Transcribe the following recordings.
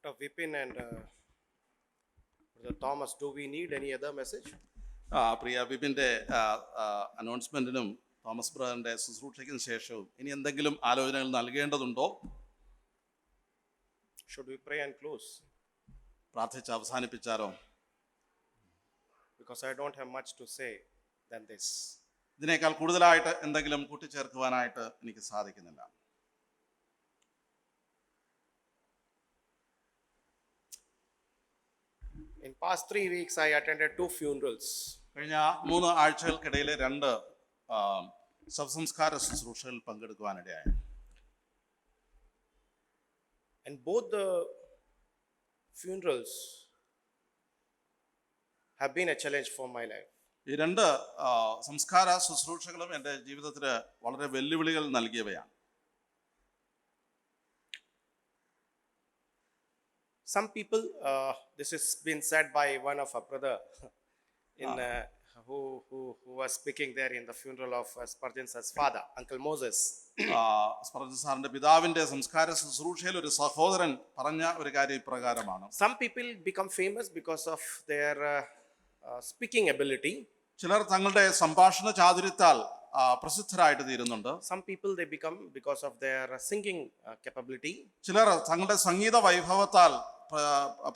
After Vipin and Brother Thomas, do we need any other message? Priya ബിബിൻ്റെ അനൗൺസ്മെൻറ്റിനും Thomas ബ്രദറിൻ്റെ ശുശ്രൂഷയ്ക്കും ശേഷവും ഇനി എന്തെങ്കിലും ആലോചനകൾ നൽകേണ്ടതുണ്ടോ? Should we pray and close? പ്രാർത്ഥിച്ച് അവസാനിപ്പിച്ചാലോ? Because I don't have much to say than this. ഇതിനേക്കാൾ കൂടുതലായിട്ട് എന്തെങ്കിലും കൂട്ടിച്ചേർക്കുവാനായിട്ട് എനിക്ക് സാധിക്കുന്നില്ല. In past 3 weeks, I attended 2 funerals. കഴിഞ്ഞ 3 ആഴ്ചകൾക്കിടയിൽ 2 ശവസംസ്കാര ശുശ്രൂഷകളിൽ പങ്കെടുക്കുവാനിടയായി. And both the funerals have been a challenge for my life. ഈ 2 സംസ്കാര ശുശ്രൂഷകളും എൻ്റെ ജീവിതത്തിൽ വളരെ വെല്ലുവിളികൾ നൽകിയവയാണ്. Some people, this has been said by one of our brother in who was speaking there in the funeral of Spurgeon's father, Uncle Moses. Spurgeon സാറിന്റെ പിതാവിന്റെ സംസ്കാര ശുശ്രൂഷയിൽ ഒരു സഹോദരൻ പറഞ്ഞ ഒരു കാര്യം ഇപ്രകാരമാണ്. Some people become famous because of their speaking ability. ചിലർ തങ്ങളുടെ സംഭാഷണ ചാതുര്യത്താൽ പ്രസിദ്ധരായിട്ട് തീരുന്നുണ്ട്. Some people they become because of their singing capability. ചിലർ തങ്ങളുടെ സംഗീത വൈഭവത്താൽ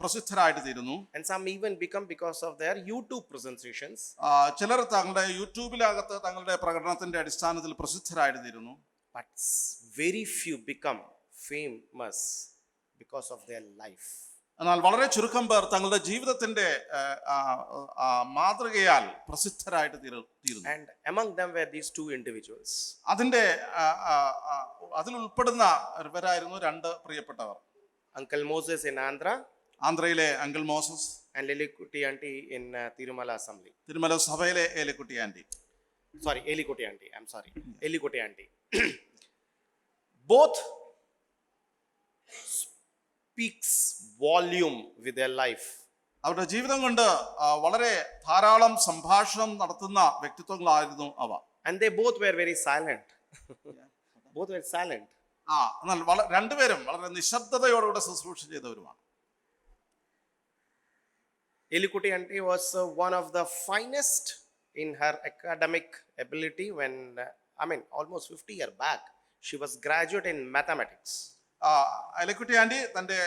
പ്രസിദ്ധരായിട്ട് തീരുന്നു. And some even become because of their YouTube presentations. ചിലർ തങ്ങളുടെ യൂട്യൂബിലകത്ത് തങ്ങളുടെ പ്രകടനത്തിന്റെ അടിസ്ഥാനത്തിൽ പ്രസിദ്ധരായിട്ട് തീരുന്നു. But very few become famous because of their life. എന്നാൽ വളരെ ചുരുക്കം പേർ തങ്ങളുടെ ജീവിതത്തിന്റെ മാതൃകയാൽ പ്രസിദ്ധരായിട്ട് തീരുന്നു. And among them were these 2 individuals. അതിൽ ഉൾപ്പെടുന്നവരായിരുന്നു 2 പ്രിയപ്പെട്ടവർ. Uncle Moses in Andhra. ആന്ധ്രയിലെ uncle Moses. And Elikutti auntie in Tirumala Assembly. Tirumala സഭയിലെ Elikutti auntie. Sorry, Elikutti auntie. I'm sorry. Elikutti auntie. Both speaks volume with their life. അവരുടെ ജീവിതം കൊണ്ട് വളരെ ധാരാളം സംഭാഷണം നടത്തുന്ന വ്യക്തിത്വങ്ങളായിരുന്നു അവ. And they both were very silent. Both were silent. എന്നാൽ രണ്ടുപേരും വളരെ നിശബ്ദതയോടുകൂടെ ശുശ്രൂഷ ചെയ്തവരുമാണ്. Elikutti auntie was one of the finest in her academic ability when, almost 50 years back, she was graduate in mathematics. Elikutti auntie തന്റെ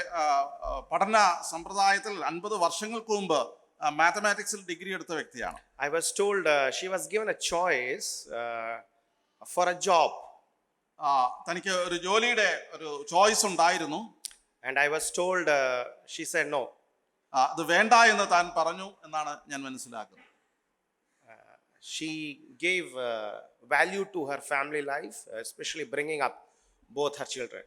പഠന സമ്പ്രദായത്തിൽ 50 വർഷങ്ങൾക്ക് മുമ്പ് മാത്തമാറ്റിക്സിൽ ഡിഗ്രി എടുത്ത വ്യക്തിയാണ്. I was told she was given a choice for a job. തനിക്ക് ഒരു ജോലിയുടെ ഒരു ചോയ്സ് ഉണ്ടായിരുന്നു. And I was told she said no. അത് വേണ്ട എന്ന് താൻ പറഞ്ഞു എന്നാണ് ഞാൻ മനസ്സിലാക്കുന്നത്. She gave value to her family life, especially bringing up both her children.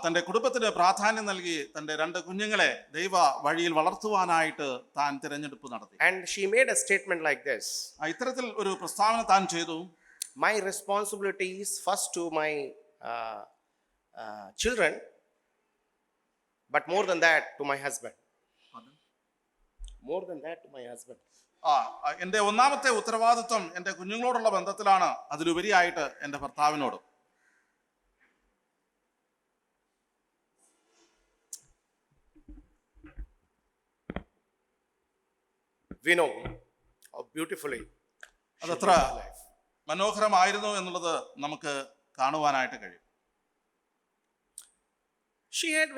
തന്റെ കുടുംബത്തിന് പ്രാധാന്യം നൽകി തന്റെ 2 കുഞ്ഞുങ്ങളെ ദൈവ വഴിയിൽ വളർത്തുവാനായിട്ട് താൻ തിരഞ്ഞെടുപ്പ് നടത്തി. And she made a statement like this. ഇത്തരത്തിൽ ഒരു പ്രസ്താവന താൻ ചെയ്തു. My responsibility is first to my children, but more than that to my husband. More than that to my husband. എന്റെ ഒന്നാമത്തെ ഉത്തരവാദിത്വം എന്റെ കുഞ്ഞുങ്ങളോടുള്ള ബന്ധത്തിലാണ്, അതിലുപരിയായിട്ട് എന്റെ ഭർത്താവിനോട്. We know how beautifully അതത്ര മനോഹരമായിരുന്നു എന്നുള്ളത് നമുക്ക് കാണുവാനായിട്ട് കഴിയും. She had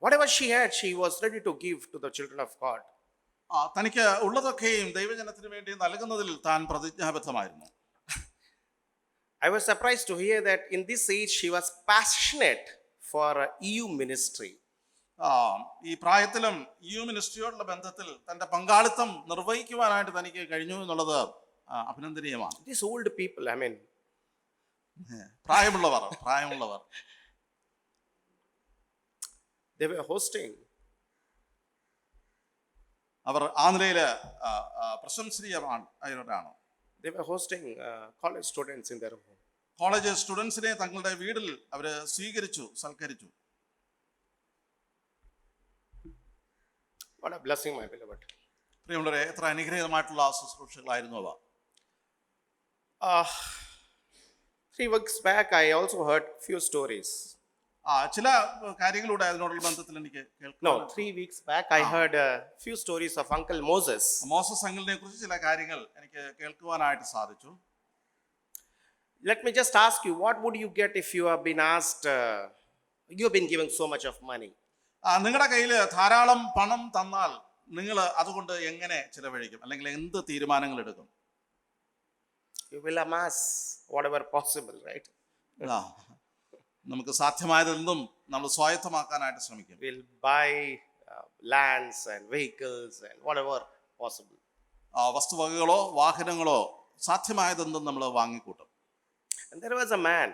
whatever she had, she was ready to give to the children of God. തനിക്ക് ഉള്ളതൊക്കെയും ദൈവജനത്തിന് വേണ്ടി നൽകുന്നതിൽ താൻ പ്രതിജ്ഞാബദ്ധമായിരുന്നു. I was surprised to hear that in this age she was passionate for EU ministry. ഈ പ്രായത്തിലും EU മിനിസ്ട്രിയോടുള്ള ബന്ധത്തിൽ തന്റെ പങ്കാളിത്തം നിർവഹിക്കുവാനായിട്ട് തനിക്ക് കഴിഞ്ഞു എന്നുള്ളത് അഭിനന്ദനീയമാണ്. These old people, പ്രായമുള്ളവർ they were hosting. അവർ ആന്ധ്രയില് പ്രശംസനീയമാണ്. They were hosting college students in their home. College സ്റ്റുഡൻസിനെ തങ്ങളുടെ വീട്ടിൽ അവര് സൽക്കരിച്ചു. What a blessing, my beloved. പ്രിയമുള്ളവരെ, എത്ര അനുഗ്രഹീതമായിട്ടുള്ള ശുശ്രൂഷകളായിരുന്നു അവ. 3 weeks back, I also heard few stories. ചില കാര്യങ്ങളുടെ അതിനോടുള്ള ബന്ധത്തിൽ എനിക്ക് No, കേൾക്കാം. 3 weeks back I heard a few stories of Uncle Moses. Moses അങ്കിളിനെ കുറിച്ച് ചില കാര്യങ്ങൾ എനിക്ക് കേൾക്കുവാനായിട്ട് സാധിച്ചു. Let me just ask you, what would you get if you have been asked, you have been given so much of money? നിങ്ങളുടെ കയ്യിൽ ധാരാളം പണം തന്നാൽ നിങ്ങൾ അതുകൊണ്ട് എങ്ങനെ ചിലവഴിക്കും, അല്ലെങ്കിൽ എന്ത് തീരുമാനങ്ങൾ എടുക്കും? You will amass whatever possible, right? ആ, നമുക്ക് സാധ്യമായതെന്തും നമ്മൾ സ്വായത്തമാക്കാനായിട്ട് ശ്രമിക്കും. We'll buy lands and vehicles and whatever possible. വസ്തുവകകളോ വാഹനങ്ങളോ സാധ്യമായതെന്തും നമ്മൾ വാങ്ങിക്കൂട്ടും. And there was a man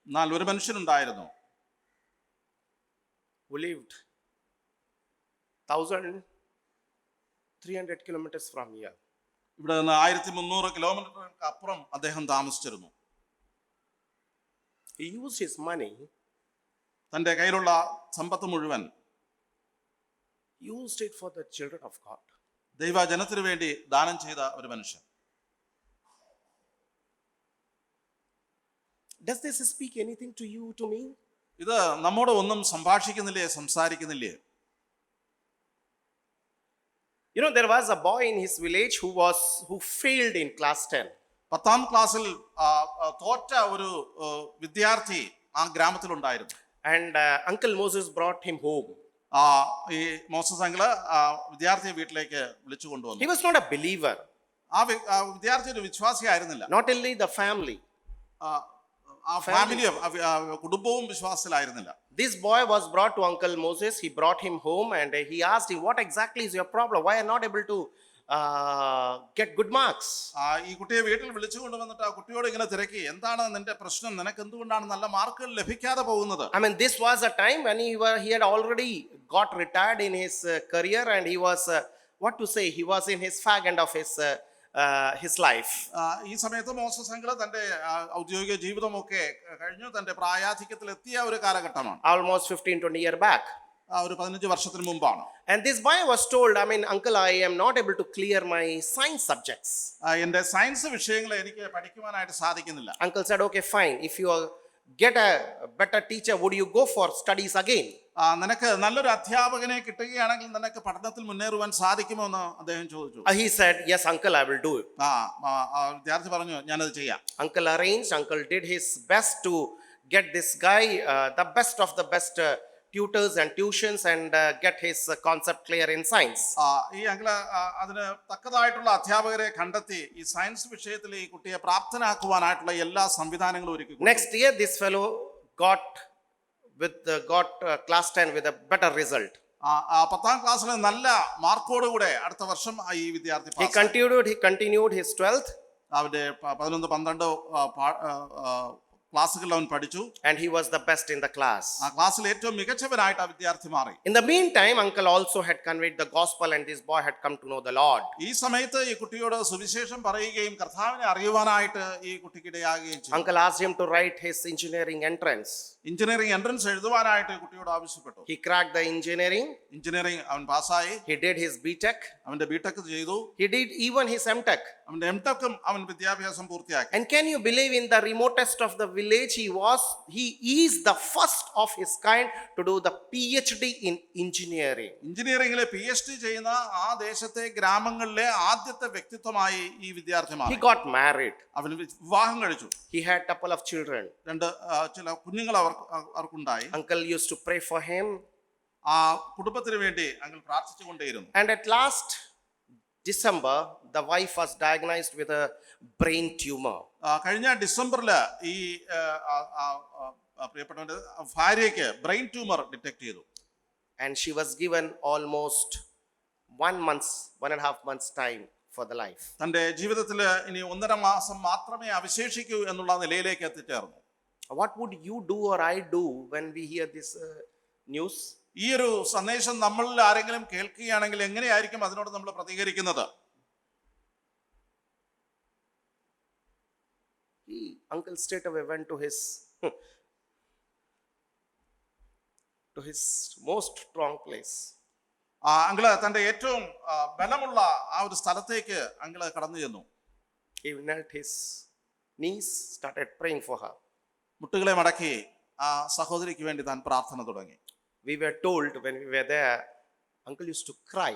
എന്നാൽ ഒരു മനുഷ്യനുണ്ടായിരുന്നു, who lived 1,300 kilometers from here. ഇവിടെ നിന്ന് 1300 കിലോമീറ്ററുകൾക്ക് അപ്പുറം അദ്ദേഹം താമസിച്ചിരുന്നു. He used his money, തൻ്റെ കയ്യിലുള്ള സമ്പത്ത് മുഴുവൻ used it for the children of God. ദൈവജനത്തിനു വേണ്ടി ദാനം ചെയ്ത ഒരു മനുഷ്യൻ. Does this speak anything to you, to me? ഇത് നമ്മോട് ഒന്നും സംസാരിക്കുന്നില്ലേ? You know, there was a boy in his village who failed in class 10. 10ാം ക്ലാസ്സിൽ തോറ്റ ഒരു വിദ്യാർത്ഥി ആ ഗ്രാമത്തിലുണ്ടായിരുന്നു. And Uncle Moses brought him home. ഈ മോസസ് അങ്കിള് വിദ്യാർത്ഥിയെ വീട്ടിലേക്ക് വിളിച്ചു കൊണ്ടുവന്നു. He was not a believer. ആ വിദ്യാർത്ഥി ഒരു വിശ്വാസിയായിരുന്നില്ല. Not only the family. ആ ഫാമിലിയും കുടുംബവും വിശ്വാസത്തിലായിരുന്നില്ല. This boy was brought to Uncle Moses. He brought him home and he asked him, what exactly is your problem? Why are you not able to get good marks? ഈ കുട്ടിയെ വീട്ടിൽ വിളിച്ചു കൊണ്ടുവന്നിട്ട് ആ കുട്ടിയോട് ഇങ്ങനെ തിരക്കി, എന്താണ് നിന്റെ പ്രശ്നം, നിനക്ക് എന്തുകൊണ്ടാണ് നല്ല മാർക്കുകൾ ലഭിക്കാതെ പോകുന്നത്? I mean, this was a time when he had already got retired in his career, and he was he was in his fag end of his life. ഈ സമയത്ത് മോസസ് അങ്കിള് തന്റെ ഔദ്യോഗിക ജീവിതമൊക്കെ കഴിഞ്ഞു, തന്റെ പ്രായാധിക്യത്തിൽ എത്തിയ ഒരു കാലഘട്ടമാണ്. Almost 15-20 years back. ഒരു 15 വർഷത്തിന് മുമ്പാണ്. And this boy was told, I mean, uncle, I am not able to clear my science subjects. എന്റെ സയൻസ് വിഷയങ്ങൾ എനിക്ക് പഠിക്കുവാനായിട്ട് സാധിക്കുന്നില്ല. Uncle said, okay, fine. If you get a better teacher, would you go for studies again? നിനക്ക് നല്ലൊരു അധ്യാപകനെ കിട്ടുകയാണെങ്കിൽ നിനക്ക് പഠനത്തിൽ മുന്നേറുവാൻ സാധിക്കുമോ എന്ന് അദ്ദേഹം ചോദിച്ചു. He said, yes, uncle, I will do it. വിദ്യാർത്ഥി പറഞ്ഞു, ഞാനത് ചെയ്യാം. Uncle arranged, uncle did his best to get this guy the best of the best tutors and tuitions and get his concept clear in science. ഈ uncle അതിന് തക്കതായിട്ടുള്ള അധ്യാപകരെ കണ്ടെത്തി ഈ science വിഷയത്തിൽ ഈ കുട്ടിയെ പ്രാപ്തനാക്കുവാനായിട്ടുള്ള എല്ലാ സംവിധാനങ്ങളും ഒരുക്കി. Next year this fellow got class 10 with a better result. 10ാം ക്ലാസ്സിൽ നല്ല മാർക്കോടുകൂടെ അടുത്ത വർഷം ഈ വിദ്യാർത്ഥി he continued his 12th. അവന്റെ 11-12 ക്ലാസ്സുകളിൽ അവൻ പഠിച്ചു. And he was the best in the class. ആ ക്ലാസ്സിൽ ഏറ്റവും മികച്ചവനായിട്ട് ആ വിദ്യാർത്ഥി മാറി. In the meantime, uncle also had conveyed the gospel and this boy had come to know the Lord. ഈ സമയത്ത് ഈ കുട്ടിയോട് സുവിശേഷം പറയുകയും കർത്താവിനെ അറിയുവാനായിട്ട് ഈ കുട്ടിക്ക് ഇടയാകുകയും ചെയ്തു. Uncle asked him to write his engineering entrance. Engineering entrance എഴുതുവാനായിട്ട് കുട്ടിയോട് ആവശ്യപ്പെട്ടു. He cracked the engineering. അവൻ പാസ്സായി. He did his BTech. അവന്റെ ബിടെക് ചെയ്തു. He did even his MTech. അവന്റെ എംടെക്കും അവൻ വിദ്യാഭ്യാസം പൂർത്തിയാക്കി. And can you believe, in the remotest of the village he is the first of his kind to do the PhD in engineering. എഞ്ചിനീയറിംഗിലെ PhD ചെയ്യുന്ന ആ ദേശത്തെ ഗ്രാമങ്ങളിലെ ആദ്യത്തെ വ്യക്തിത്വമായി ഈ വിദ്യാർത്ഥി മാറി. He got married. അവൻ വിവാഹം കഴിച്ചു. He had couple of children. ചില കുഞ്ഞുങ്ങൾ അവർക്കുണ്ടായി. Uncle used to pray for him. ആ കുടുംബത്തിന് വേണ്ടി uncle പ്രാർത്ഥിച്ചുകൊണ്ടേയിരുന്നു. And at last December, the wife was diagnosed with a brain tumor. കഴിഞ്ഞ ഡിസംബറിൽ ഈ പ്രിയപ്പെട്ടവന്റെ ഭാര്യയ്ക്ക് ബ്രെയിൻ ട്യൂമർ ഡിറ്റക്ട് ചെയ്തു. And she was given almost 1.5 months time for the life. തന്റെ ജീവിതത്തിൽ ഇനി 1.5 മാസം മാത്രമേ അവശേഷിക്കൂ എന്നുള്ള നിലയിലേക്ക് എത്തിച്ചേർന്നു. What would you do or I do when we hear this news? ഈ ഒരു സന്ദേശം നമ്മളിൽ ആരെങ്കിലും കേൾക്കുകയാണെങ്കിൽ എങ്ങനെയായിരിക്കും അതിനോട് നമ്മൾ പ്രതികരിക്കുന്നത്? Uncle straight away went to his most strong place. Uncle തന്റെ ഏറ്റവും ബലമുള്ള ആ ഒരു സ്ഥലത്തേക്ക് അങ്കിള് കടന്നു ചെന്നു. He knelt his knees, started praying for her. മുട്ടുകളെ മടക്കി ആ സഹോദരിക്ക് വേണ്ടി താൻ പ്രാർത്ഥന തുടങ്ങി. We were told when we were there, uncle used to cry.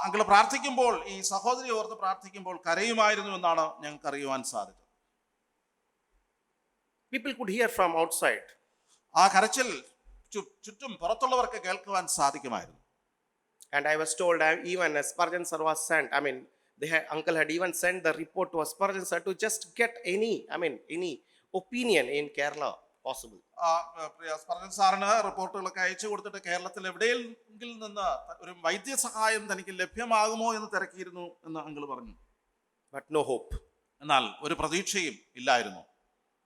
Uncle പ്രാർത്ഥിക്കുമ്പോൾ, ഈ സഹോദരി ഓർത്ത് പ്രാർത്ഥിക്കുമ്പോൾ കരയുമായിരുന്നു എന്നാണ് ഞങ്ങൾക്ക് അറിയുവാൻ സാധിച്ചത്. People could hear from outside. ആ കരച്ചിൽ ചുറ്റും പുറത്തുള്ളവർക്ക് കേൾക്കുവാൻ സാധിക്കുമായിരുന്നു. And I was told, even Spurgeon sir was sent. I mean, uncle had even sent the report to Spurgeon sir to just get any opinion in Kerala possible. പ്രിയ Spurgeon സാറിന് റിപ്പോർട്ടുകളൊക്കെ അയച്ചു കൊടുത്തിട്ട് കേരളത്തിൽ എവിടെയെങ്കിലും നിന്ന് ഒരു വൈദ്യസഹായം തനിക്ക് ലഭ്യമാകുമോ എന്ന് തിരക്കിയിരുന്നു എന്ന് അങ്കിൾ പറഞ്ഞു. But no hope. എന്നാൽ ഒരു പ്രതീക്ഷയും ഇല്ലായിരുന്നു.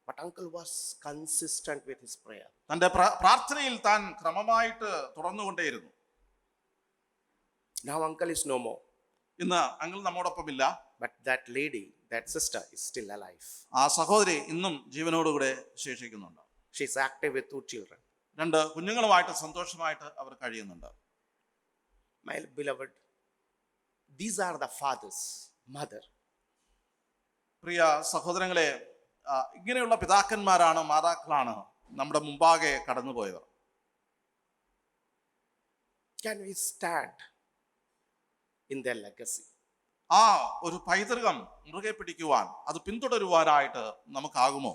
But uncle was consistent with his prayer. തന്റെ പ്രാർത്ഥനയിൽ താൻ ക്രമമായിട്ട് തുടർന്നുകൊണ്ടേയിരുന്നു. Now uncle is no more. ഇന്ന് അങ്കിൾ നമ്മോടൊപ്പം ഇല്ല. But that lady, that sister is still alive. ആ സഹോദരി ഇന്നും ജീവനോടുകൂടെ ശേഷിക്കുന്നുണ്ട്. She is active with 2 children. 2 കുഞ്ഞുങ്ങളുമായിട്ട് സന്തോഷമായിട്ട് അവർ കഴിയുന്നുണ്ട്. My beloved, these are the fathers, mother. പ്രിയ സഹോദരങ്ങളെ, ഇങ്ങനെയുള്ള പിതാക്കന്മാരാണ്, മാതാക്കളാണ് നമ്മുടെ മുമ്പാകെ കടന്നുപോയവർ. Can we stand in their legacy? ആ ഒരു പൈതൃകം മുറുകെ പിടിക്കുവാൻ, അത് പിന്തുടരുവാനായിട്ട് നമുക്കാകുമോ?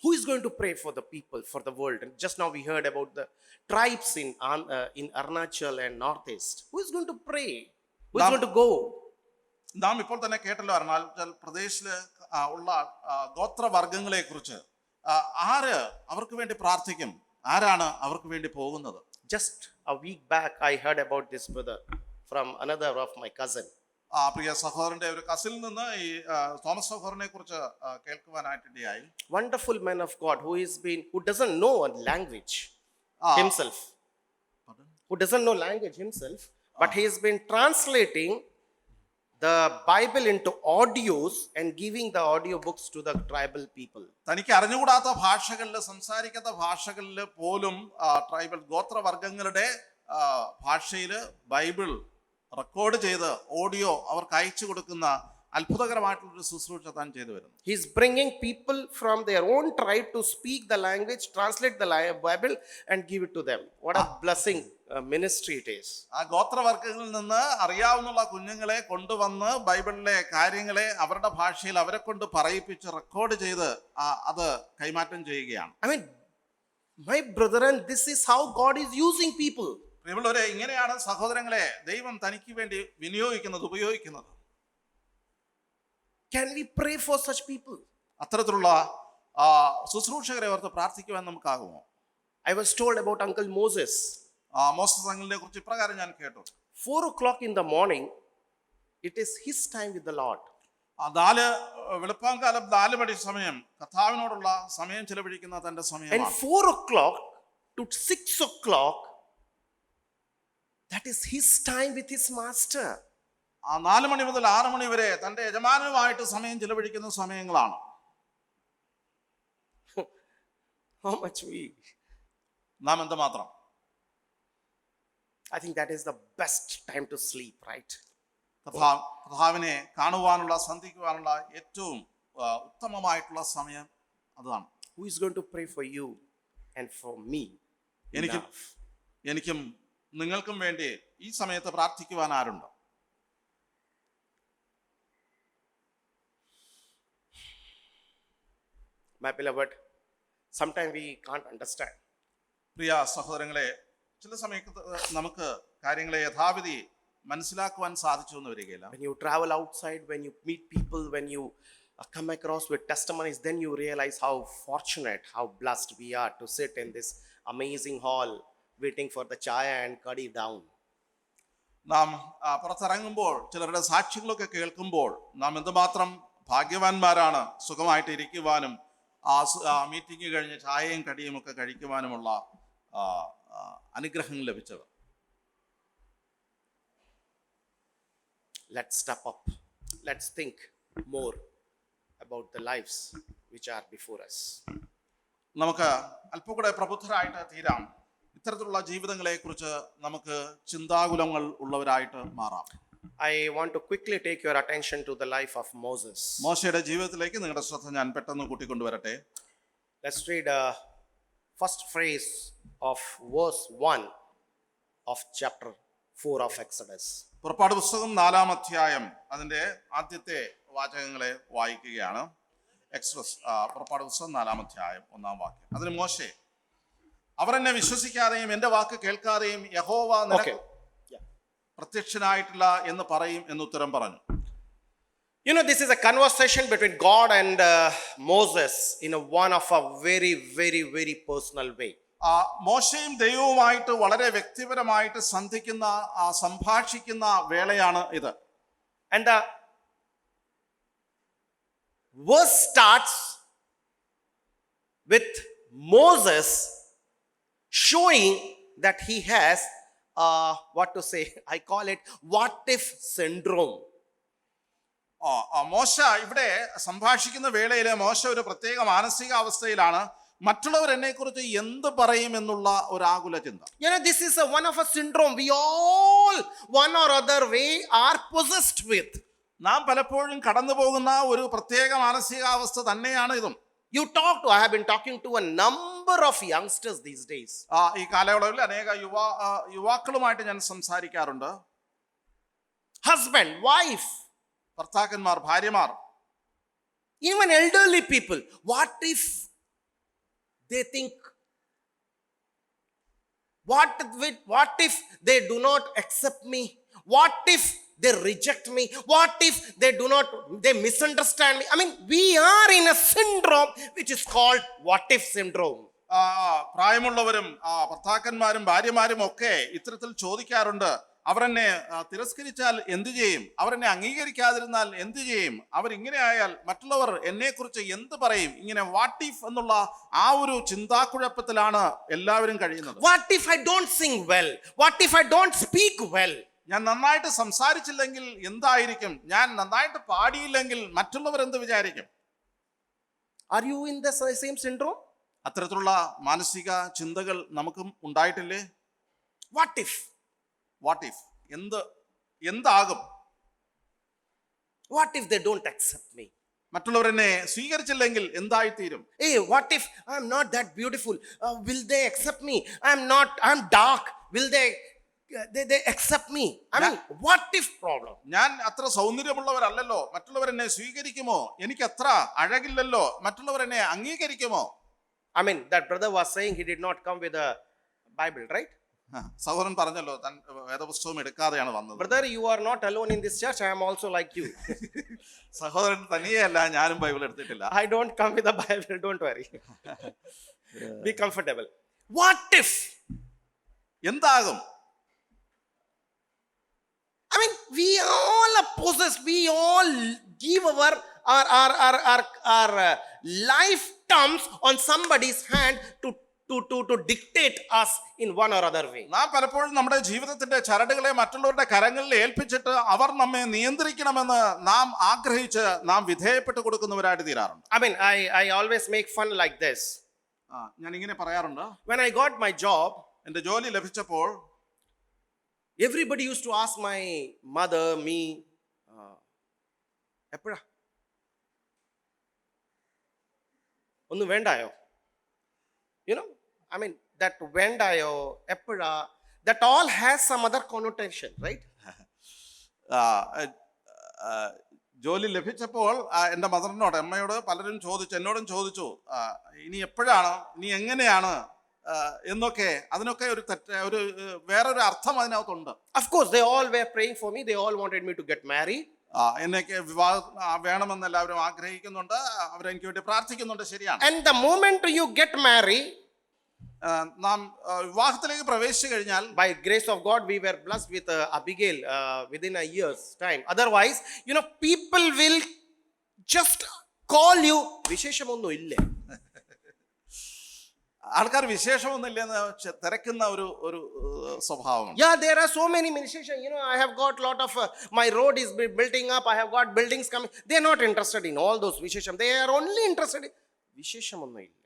Who is going to pray for the people, for the world? And just now we heard about the tribes in Arunachal and Northeast. Who is going to pray? Who is going to go? നാം ഇപ്പോൾ തന്നെ കേട്ടല്ലോ, അരുണാചൽ പ്രദേശില് ഉള്ള ഗോത്രവർഗങ്ങളെ കുറിച്ച്. ആര് അവർക്ക് വേണ്ടി പ്രാർത്ഥിക്കും? ആരാണ് അവർക്ക് വേണ്ടി പോകുന്നത്? Just a week back I heard about this brother from another of my cousin. പ്രിയ സഹോദരന്റെ ഒരു കസിനിൽ നിന്ന് ഈ തോമസ് സഹോദരനെ കുറിച്ച് കേൾക്കുവാനായിട്ടിടയായി. Wonderful man of God who doesn't know a language himself. Who doesn't know language himself, but he has been translating the Bible into audios and giving the audio books to the tribal people. തനിക്ക് അറിഞ്ഞുകൂടാത്ത ഭാഷകളിൽ, സംസാരിക്കാത്ത ഭാഷകളിൽ പോലും tribal ഗോത്രവർഗങ്ങളുടെ ഭാഷയിൽ Bible record ചെയ്ത് audio അവർക്ക് അയച്ചു കൊടുക്കുന്ന അത്ഭുതകരമായിട്ടുള്ളൊരു ശുശ്രൂഷ താൻ ചെയ്തു വരുന്നു. He is bringing people from their own tribe to speak the language, translate the Bible and give it to them. What a blessing ministry it is. ആ ഗോത്രവർഗങ്ങളിൽ നിന്ന് അറിയാവുന്ന കുഞ്ഞുങ്ങളെ കൊണ്ടുവന്ന് ബൈബിളിലെ കാര്യങ്ങളെ അവരുടെ ഭാഷയിൽ അവരെ കൊണ്ട് പറയിപ്പിച്ച് റെക്കോർഡ് ചെയ്ത് അത് കൈമാറ്റം ചെയ്യുകയാണ്. I mean, my brethren, this is how God is using people. പ്രിയമുള്ളവരെ, ഇങ്ങനെയാണ് സഹോദരങ്ങളെ ദൈവം തനിക്ക് വേണ്ടി വിനിയോഗിക്കുന്നത്, ഉപയോഗിക്കുന്നത്. Can we pray for such people? അത്തരത്തിലുള്ള ശുശ്രൂഷകരെ ഓർത്ത് പ്രാർത്ഥിക്കുവാൻ നമുക്കാകുമോ? I was told about Uncle Moses. Moses അങ്കിളിനെ കുറിച്ച് ഇപ്രകാരം ഞാൻ കേട്ടു. 4 o'clock in the morning, it is his time with the Lord. വെളുപ്പാങ്കാലം 4 മണി സമയം കർത്താവിനോടുള്ള സമയം ചെലവഴിക്കുന്ന തന്റെ സമയമാണ്. And 4 o'clock to 6 o'clock, that is his time with his master. 4 മണി മുതൽ 6 മണി വരെ തന്റെ യജമാനുമായിട്ട് സമയം ചെലവഴിക്കുന്ന സമയങ്ങളാണ്. How much നാം എന്തുമാത്രം? I think that is the best time to sleep, right? കർത്താവിനെ കാണുവാനുള്ള, സന്ധിക്കുവാനുള്ള ഏറ്റവും ഉത്തമമായിട്ടുള്ള സമയം അതാണ്. Who is going to pray for you and for me? എനിക്കും നിങ്ങൾക്കും വേണ്ടി ഈ സമയത്ത് പ്രാർത്ഥിക്കുവാൻ ആരുണ്ട്? My beloved, sometimes we can't understand. പ്രിയ സഹോദരങ്ങളെ, ചില സമയത്ത് നമുക്ക് കാര്യങ്ങളെ യഥാവിധി മനസ്സിലാക്കുവാൻ സാധിച്ചു എന്ന് വരികയില്ല. When you travel outside, when you meet people, when you come across with testimonies, then you realize how fortunate, how blessed we are to sit in this amazing hall waiting for the chaya and curry down. നാം പുറത്തിറങ്ങുമ്പോൾ ചിലരുടെ സാക്ഷ്യങ്ങളൊക്കെ കേൾക്കുമ്പോൾ നാം എന്തുമാത്രം ഭാഗ്യവാന്മാരാണ് സുഖമായിട്ട് ഇരിക്കുവാനും meeting കഴിഞ്ഞ് ചായയും കടിയും ഒക്കെ കഴിക്കുവാനുമുള്ള അനുഗ്രഹങ്ങൾ ലഭിച്ചത്. Let's step up. Let's think more about the lives which are before us. നമുക്ക് അല്പം കൂടെ പ്രബുദ്ധരായിട്ട് തീരാം. ഇത്തരത്തിലുള്ള ജീവിതങ്ങളെ കുറിച്ച് നമുക്ക് ചിന്താകുലങ്ങൾ ഉള്ളവരായിട്ട് മാറാം. I want to quickly take your attention to the life of Moses. മോശയുടെ ജീവിതത്തിലേക്ക് നിങ്ങളുടെ ശ്രദ്ധ ഞാൻ പെട്ടെന്ന് കൂട്ടിക്കൊണ്ടുവരട്ടെ. Let's read first phrase of verse 1 of chapter 4 of Exodus. പുറപ്പാട് പുസ്തകം 4-ാം അധ്യായം അതിന്റെ ആദ്യത്തെ വാചകങ്ങളെ വായിക്കുകയാണ്. എക്സോഡസ് പുറപ്പാട് പുസ്തകം 4-ാം അധ്യായം 1-ാം വാക്യം. അതിന് മോശെ, അവർ എന്നെ വിശ്വസിക്കാതെയും എന്റെ വാക്ക് കേൾക്കാതെയും യഹോവ നിനക്ക് പ്രത്യക്ഷനായിട്ടില്ല എന്ന് പറയും എന്നുത്തരം പറഞ്ഞു. You know, this is a conversation between God and Moses in one of a very, very, very personal way. മോശയും ദൈവവുമായിട്ട് വളരെ വ്യക്തിപരമായിട്ട് സംഭാഷിക്കുന്ന വേളയാണ് ഇത്. And the verse starts with Moses showing that he has what to say, I call it what if syndrome. മോശ ഇവിടെ സംഭാഷിക്കുന്ന വേളയിൽ മോശ ഒരു പ്രത്യേക മാനസികാവസ്ഥയിലാണ്. മറ്റുള്ളവർ എന്നെ കുറിച്ച് എന്ത് പറയും എന്നുള്ള ഒരു ആകുല ചിന്ത. You know, this is one of a syndrome we all one or other way are possessed with. നാം പലപ്പോഴും കടന്നു പോകുന്ന ഒരു പ്രത്യേക മാനസികാവസ്ഥ തന്നെയാണ് ഇതും. I have been talking to a number of youngsters these days. ഈ കാലയളവിൽ അനേക യുവാക്കളുമായിട്ട് ഞാൻ സംസാരിക്കാറുണ്ട്. Husband, wife, ഭർത്താക്കന്മാർ, ഭാര്യമാർ, even elderly people. What if they think, what if they do not accept me? What if they reject me? What if they misunderstand me? I mean, we are in a syndrome which is called what if syndrome. പ്രായമുള്ളവരും ഭർത്താക്കന്മാരും ഭാര്യമാരും ഒക്കെ ഇത്തരത്തിൽ ചോദിക്കാറുണ്ട്. അവരെന്നെ തിരസ്കരിച്ചാൽ എന്തു ചെയ്യും? അവരെന്നെ അംഗീകരിക്കാതിരുന്നാൽ എന്തു ചെയ്യും? അവരിങ്ങനെ ആയാൽ മറ്റുള്ളവർ എന്നെക്കുറിച്ച് എന്ത് പറയും? ഇങ്ങനെ വാട്ട് ഇഫ് എന്നുള്ള ആ ഒരു ചിന്താക്കുഴപ്പത്തിലാണ് എല്ലാവരും കഴിയുന്നത്. What if I don't sing well? What if I don't speak well? ഞാൻ നന്നായിട്ട് സംസാരിച്ചില്ലെങ്കിൽ എന്തായിരിക്കും? ഞാൻ നന്നായിട്ട് പാടിയില്ലെങ്കിൽ മറ്റുള്ളവർ എന്ത് വിചാരിക്കും? Are you in the same syndrome? അത്തരത്തിലുള്ള മാനസിക ചിന്തകൾ നമുക്കും ഉണ്ടായിട്ടില്ലേ? What if? വാട്ട് ഇഫ് എന്താകും? What if they don't accept me? മറ്റുള്ളവർ എന്നെ സ്വീകരിച്ചില്ലെങ്കിൽ എന്തായിത്തീരും? Hey, what if I'm not that beautiful? Will they accept me? I'm dark. Will they accept me? I mean, what if problem? ഞാൻ അത്ര സൗന്ദര്യമുള്ളവരല്ലല്ലോ, മറ്റുള്ളവർ എന്നെ സ്വീകരിക്കുമോ? എനിക്ക് അത്ര അഴകില്ലല്ലോ, മറ്റുള്ളവർ എന്നെ അംഗീകരിക്കുമോ? I mean, that brother was saying he did not come with a Bible, right? സഹോദരൻ പറഞ്ഞല്ലോ താൻ വേദപുസ്തകം എടുക്കാതെയാണ് വന്നത്. Brother, you are not alone in this church. I am also like you. സഹോദരൻ തനിയല്ല, ഞാനും ബൈബിൾ എടുത്തിട്ടില്ല. I don't come with a Bible, don't worry. Be comfortable. What if? എന്താകും? I mean, we all are possessed. We all give our life terms on somebody's hand to dictate us in one or other way. നാം പലപ്പോഴും നമ്മുടെ ജീവിതത്തിന്റെ ചരടുകളെ മറ്റുള്ളവരുടെ കരങ്ങളിൽ ഏൽപ്പിച്ചിട്ട് അവർ നമ്മെ നിയന്ത്രിക്കണമെന്ന് നാം ആഗ്രഹിച്ച് നാം വിധേയപ്പെട്ട് കൊടുക്കുന്നവരായിട്ട് തീരാറുണ്ട്. I mean, I always make fun like this. ഞാൻ ഇങ്ങനെ പറയാറുണ്ട്. When I got my job, എന്റെ ജോലി ലഭിച്ചപ്പോൾ everybody used to ask my mother, me, എപ്പോഴാ ഒന്ന് വേണ്ടായോ? You know, I mean, that vendayo, epura, that all has some other connotation, right? ജോലി ലഭിച്ചപ്പോൾ എൻ്റെ മദറിനോട്, അമ്മയോട് പലരും എന്നോടും ചോദിച്ചു, ഇനി എപ്പോഴാണ്, ഇനി എങ്ങനെയാണ് എന്നൊക്കെ. അതിനൊക്കെ ഒരു വേറൊരു അർത്ഥം അതിനകത്തുണ്ട്. Of course, they all were praying for me. They all wanted me to get married. എന്നൊക്കെ വിവാഹം വേണമെന്ന് എല്ലാവരും ആഗ്രഹിക്കുന്നുണ്ട്, അവരെനിക്ക് വേണ്ടി പ്രാർത്ഥിക്കുന്നുണ്ട്. ശരിയാണ്. And the moment you get married, നാം വിവാഹത്തിലേക്ക് പ്രവേശിച്ചു കഴിഞ്ഞാൽ, by grace of God, we were blessed with Abigail within a year's time. Otherwise, you know, people will just call you വിശേഷമൊന്നും ഇല്ലേ. ആൾക്കാർ വിശേഷമൊന്നുമില്ലെന്ന് തിരക്കുന്ന ഒരു സ്വഭാവം. Yeah, there are so many musicians. You know, I have got lot of my road is building up. I have got buildings coming. They are not interested in all those vishesham. They are only interested in visheshamonnum illa.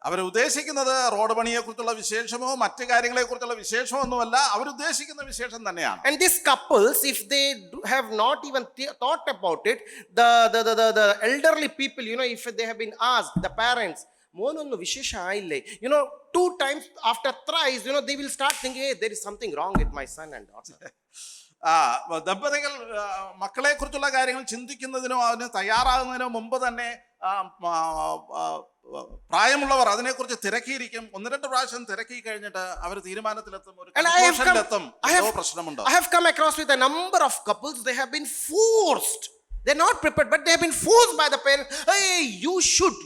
അവരുദ്ദേശിക്കുന്നത് road പണിയെ കുറിച്ചുള്ള വിശേഷമോ മറ്റു കാര്യങ്ങളെ കുറിച്ചുള്ള വിശേഷമോ ഒന്നുമല്ല, അവരുദ്ദേശിക്കുന്ന വിശേഷം തന്നെയാണ്. And these couples, if they have not even thought about it, the elderly people, if they have been asked, the parents, മോനൊന്നും വിശേഷം ആയില്ലേ, 2 times after thrice, they will start thinking, hey, there is something wrong with my son and daughter. ദമ്പതികൾ മക്കളെ കുറിച്ചുള്ള കാര്യങ്ങൾ ചിന്തിക്കുന്നതിനോ അതിന് തയ്യാറാകുന്നതിനോ മുമ്പ് തന്നെ പ്രായമുള്ളവർ അതിനെക്കുറിച്ച് തിരക്കിയിരിക്കും. 1-2 പ്രാവശ്യം തിരക്കി കഴിഞ്ഞിട്ട് അവർ തീരുമാനത്തിലെത്തും, ഒരു കൺക്ലൂഷനിലെത്തും, എന്തോ പ്രശ്നമുണ്ട്. I have come across with a number of couples, they have been forced. They're not prepared, but they have been forced by the parents. Hey, you should.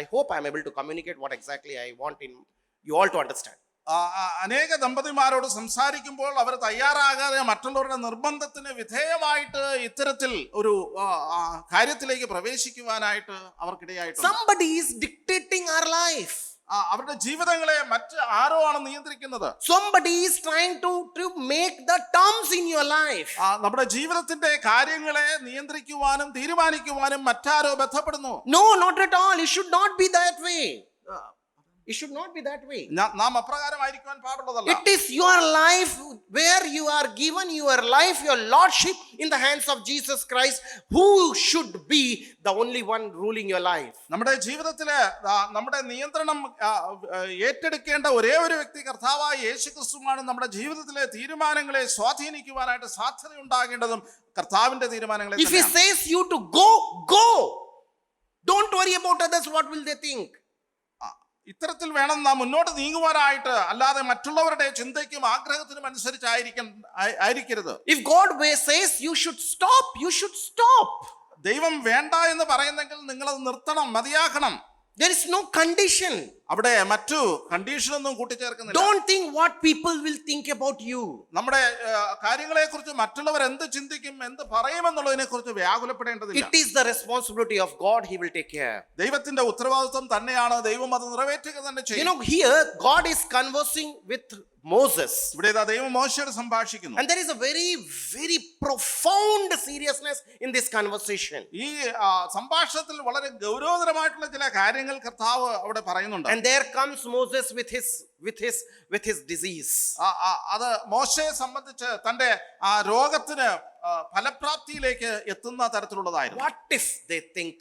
I hope I'm able to communicate what exactly I want in you all to understand. അനേക ദമ്പതിമാരോട് സംസാരിക്കുമ്പോൾ അവർ തയ്യാറാകാതെ മറ്റുള്ളവരുടെ നിർബന്ധത്തിന് വിധേയമായിട്ട് ഇത്തരത്തിൽ ഒരു കാര്യത്തിലേക്ക് പ്രവേശിക്കുവാനായിട്ട് അവർക്കിടയായിട്ടുണ്ട്. Somebody is dictating our life. അവരുടെ ജീവിതങ്ങളെ മറ്റ് ആരോ ആണ് നിയന്ത്രിക്കുന്നത്. Somebody is trying to make the terms in your life. നമ്മുടെ ജീവിതത്തിന്റെ കാര്യങ്ങളെ നിയന്ത്രിക്കുവാനും തീരുമാനിക്കുവാനും മറ്റാരോ ബന്ധപ്പെടുന്നു. No, not at all. It should not be that way. It should not be that way. നാം അപ്രകാരമായിരിക്കുവാൻ പാടുള്ളതല്ല. It is your life where you are given your life, your lordship in the hands of Jesus Christ, who should be the only one ruling your life. നമ്മുടെ ജീവിതത്തിലെ നമ്മുടെ നിയന്ത്രണം ഏറ്റെടുക്കേണ്ട ഒരേ ഒരു വ്യക്തി കർത്താവായ യേശുക്രിസ്തുവാണ്. നമ്മുടെ ജീവിതത്തിലെ തീരുമാനങ്ങളെ സ്വാധീനിക്കുവാനായിട്ട് സാധ്യത ഉണ്ടാകേണ്ടതും കർത്താവിന്റെ തീരുമാനങ്ങളെ. If he says you to go. Don't worry about others, what will they think. ഇത്തരത്തിൽ വേണം നാം മുന്നോട്ട് നീങ്ങുവാനായിട്ട്, അല്ലാതെ മറ്റുള്ളവരുടെ ചിന്തയ്ക്കും ആഗ്രഹത്തിനും അനുസരിച്ചായിരിക്കരുത്. If God says you should stop. ദൈവം വേണ്ട എന്ന് പറയുന്നെങ്കിൽ നിങ്ങൾ അത് നിർത്തണം, മതിയാക്കണം. There is no condition. അവിടെ മറ്റു കണ്ടീഷനൊന്നും കൂട്ടിച്ചേർക്കുന്നില്ല. Don't think what people will think about you. നമ്മുടെ കാര്യങ്ങളെ കുറിച്ച് മറ്റുള്ളവർ എന്ത് ചിന്തിക്കും, എന്ത് പറയുമെന്നുള്ളതിനെ കുറിച്ച് വ്യാകുലപ്പെടേണ്ടതില്ല. It is the responsibility of God. He will take care. ദൈവത്തിന്റെ ഉത്തരവാദിത്വം തന്നെയാണ്, ദൈവം അത് നിറവേറ്റുക തന്നെ ചെയ്യും. Here God is conversing with Moses. ഇവിടെ ദൈവം മോശയോട് സംഭാഷിക്കുന്നു. And there is a very, very profound seriousness in this conversation. ഈ സംഭാഷണത്തിൽ വളരെ ഗൗരവതരമായിട്ടുള്ള ചില കാര്യങ്ങൾ കർത്താവ് അവിടെ പറയുന്നുണ്ട്. And there comes Moses with his disease. അത് മോശയെ സംബന്ധിച്ച് തന്റെ രോഗത്തിന് ഫലപ്രാപ്തിയിലേക്ക് എത്തുന്ന തരത്തിലുള്ളതായിരുന്നു. What if they think?